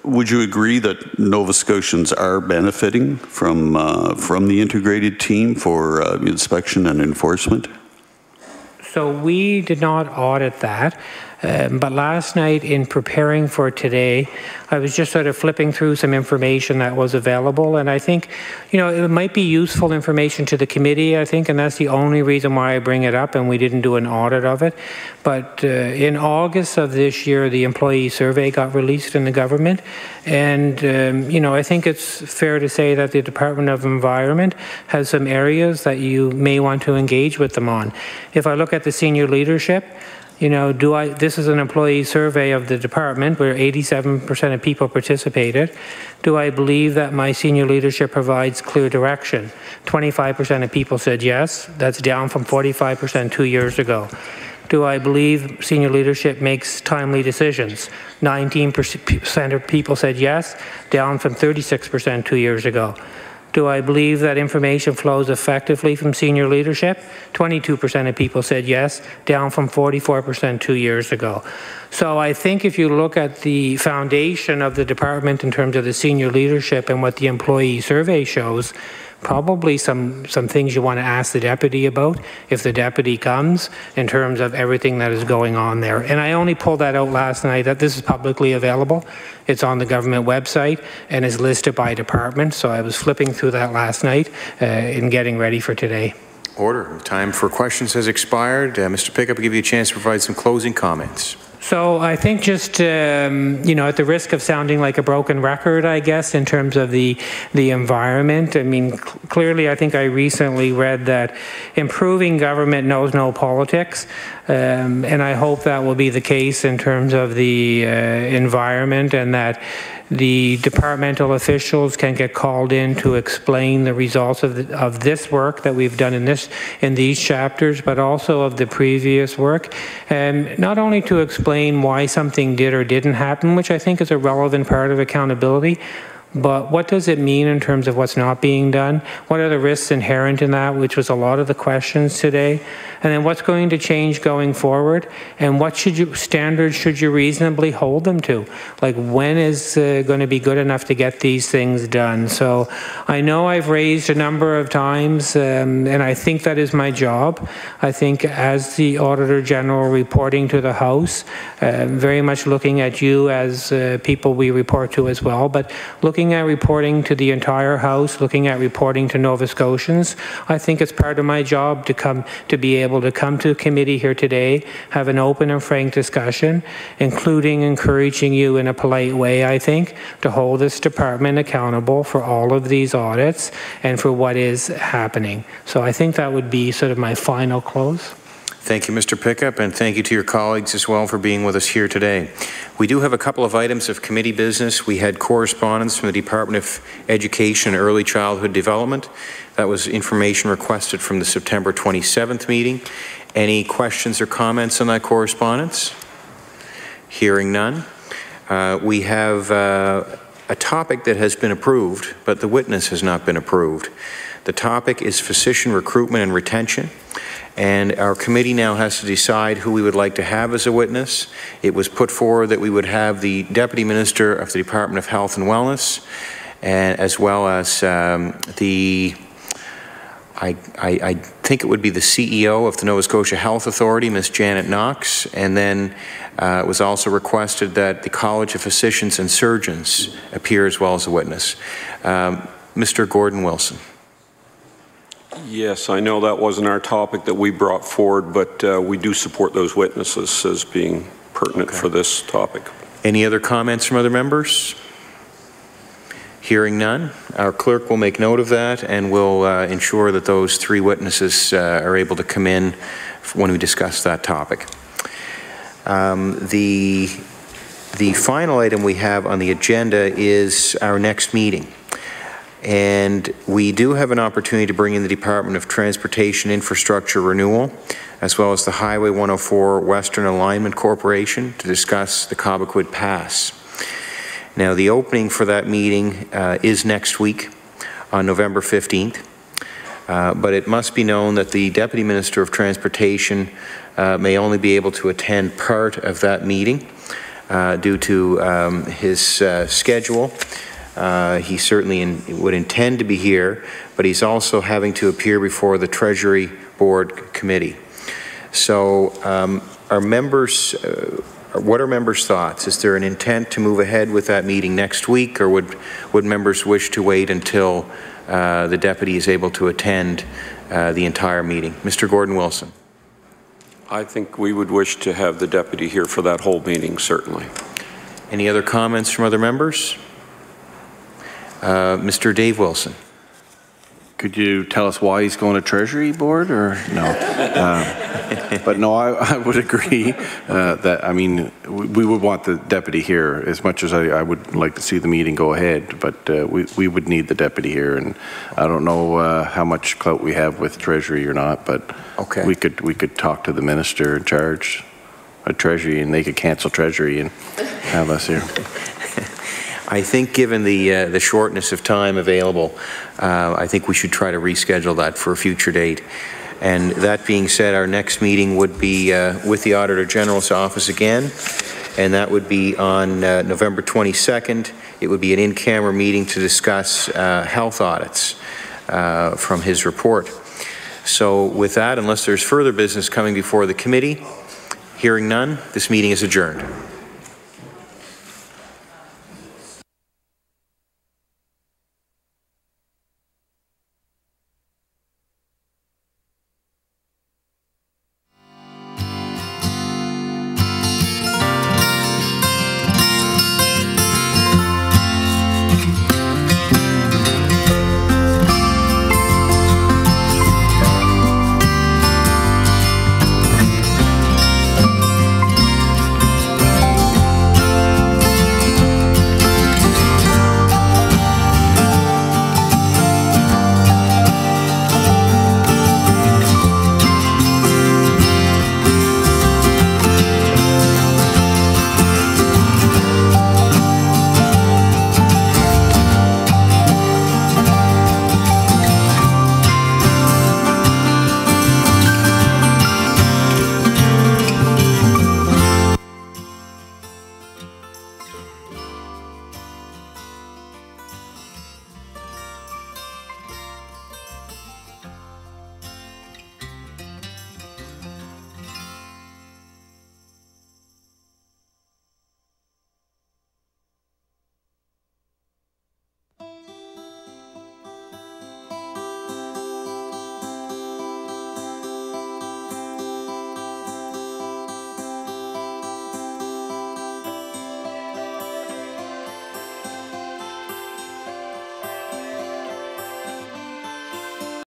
Would you agree that Nova Scotians are benefiting from the integrated team for inspection and enforcement? So we did not audit that. But last night, in preparing for today, I was just sort of flipping through some information that was available, and I think, it might be useful information to the committee, I think, and that's the only reason why I bring it up, and we didn't do an audit of it. But in August of this year, the employee survey got released in the government, and, I think it's fair to say that the Department of Environment has some areas that you may want to engage with them on. If I look at the senior leadership, You know, this is an employee survey of the department where 87% of people participated. Do I believe that my senior leadership provides clear direction? 25% of people said yes. That's down from 45% 2 years ago. Do I believe senior leadership makes timely decisions? 19% of people said yes, down from 36% 2 years ago. Do I believe that information flows effectively from senior leadership? 22% of people said yes, down from 44% 2 years ago. So I think if you look at the foundation of the department in terms of the senior leadership and what the employee survey shows, probably some things you want to ask the deputy about if the deputy comes in terms of everything that is going on there. And I only pulled that out last night, that this is publicly available. It's on the government website and is listed by department. So I was flipping through that last night in getting ready for today. Order. Time for questions has expired. Mr. Pickup, I'll give you a chance to provide some closing comments. So I think just, you know, at the risk of sounding like a broken record, I guess, in terms of the environment, I mean, clearly I think I recently read that improving government knows no politics, and I hope that will be the case in terms of the environment, and that the departmental officials can get called in to explain the results of this work that we've done in these chapters, but also of the previous work, and not only to explain why something did or didn't happen, which I think is a relevant part of accountability, but what does it mean in terms of what's not being done? What are the risks inherent in that, which was a lot of the questions today? And then what's going to change going forward? And what standards should you reasonably hold them to? Like, when is going to be good enough to get these things done? So I know I've raised a number of times, and I think that is my job. I think as the Auditor General reporting to the House, very much looking at you as people we report to as well, but looking at reporting to the entire House, looking at reporting to Nova Scotians, I think it's part of my job to be able to come to committee here today, have an open and frank discussion, including encouraging you in a polite way, I think, to hold this department accountable for all of these audits and for what is happening. So I think that would be sort of my final close. Thank you, Mr. Pickup, and thank you to your colleagues as well for being with us here today. We do have a couple of items of committee business. We had correspondence from the Department of Education and Early Childhood Development. That was information requested from the September 27th meeting. Any questions or comments on that correspondence? Hearing none. We have a topic that has been approved, but the witness has not been approved. The topic is physician recruitment and retention. And our committee now has to decide who we would like to have as a witness. It was put forward that we would have the Deputy Minister of the Department of Health and Wellness, and as well as I think it would be the CEO of the Nova Scotia Health Authority, Ms. Janet Knox, and then it was also requested that the College of Physicians and Surgeons appear as well as a witness. Mr. Gordon Wilson. Yes, I know that wasn't our topic that we brought forward, but we do support those witnesses as being pertinent for this topic. Any other comments from other members? Hearing none, our clerk will make note of that and will ensure that those three witnesses are able to come in when we discuss that topic. The final item we have on the agenda is our next meeting. And we do have an opportunity to bring in the Department of Transportation Infrastructure Renewal, as well as the Highway 104 Western Alignment Corporation, to discuss the Cobequid Pass. Now, the opening for that meeting is next week on November 15th, but it must be known that the Deputy Minister of Transportation may only be able to attend part of that meeting due to his schedule. He certainly would intend to be here, but he's also having to appear before the Treasury Board Committee. So our members, what are members' thoughts? Is there an intent to move ahead with that meeting next week, or would members wish to wait until the deputy is able to attend the entire meeting? Mr. Gordon Wilson. I think we would wish to have the deputy here for that whole meeting, certainly. Any other comments from other members? Mr. Dave Wilson. Could you tell us why he's going to Treasury Board, or no? But no, I would agree that, I mean, we would want the deputy here as much as I would like to see the meeting go ahead, but we would need the deputy here, and I don't know how much clout we have with Treasury or not, but okay. we could talk to the minister in charge of Treasury, and they could cancel Treasury and have us here. I think given the shortness of time available, I think we should try to reschedule that for a future date. And that being said, our next meeting would be with the Auditor General's office again, and that would be on November 22nd. It would be an in-camera meeting to discuss health audits from his report. So with that, unless there's further business coming before the committee, hearing none, this meeting is adjourned.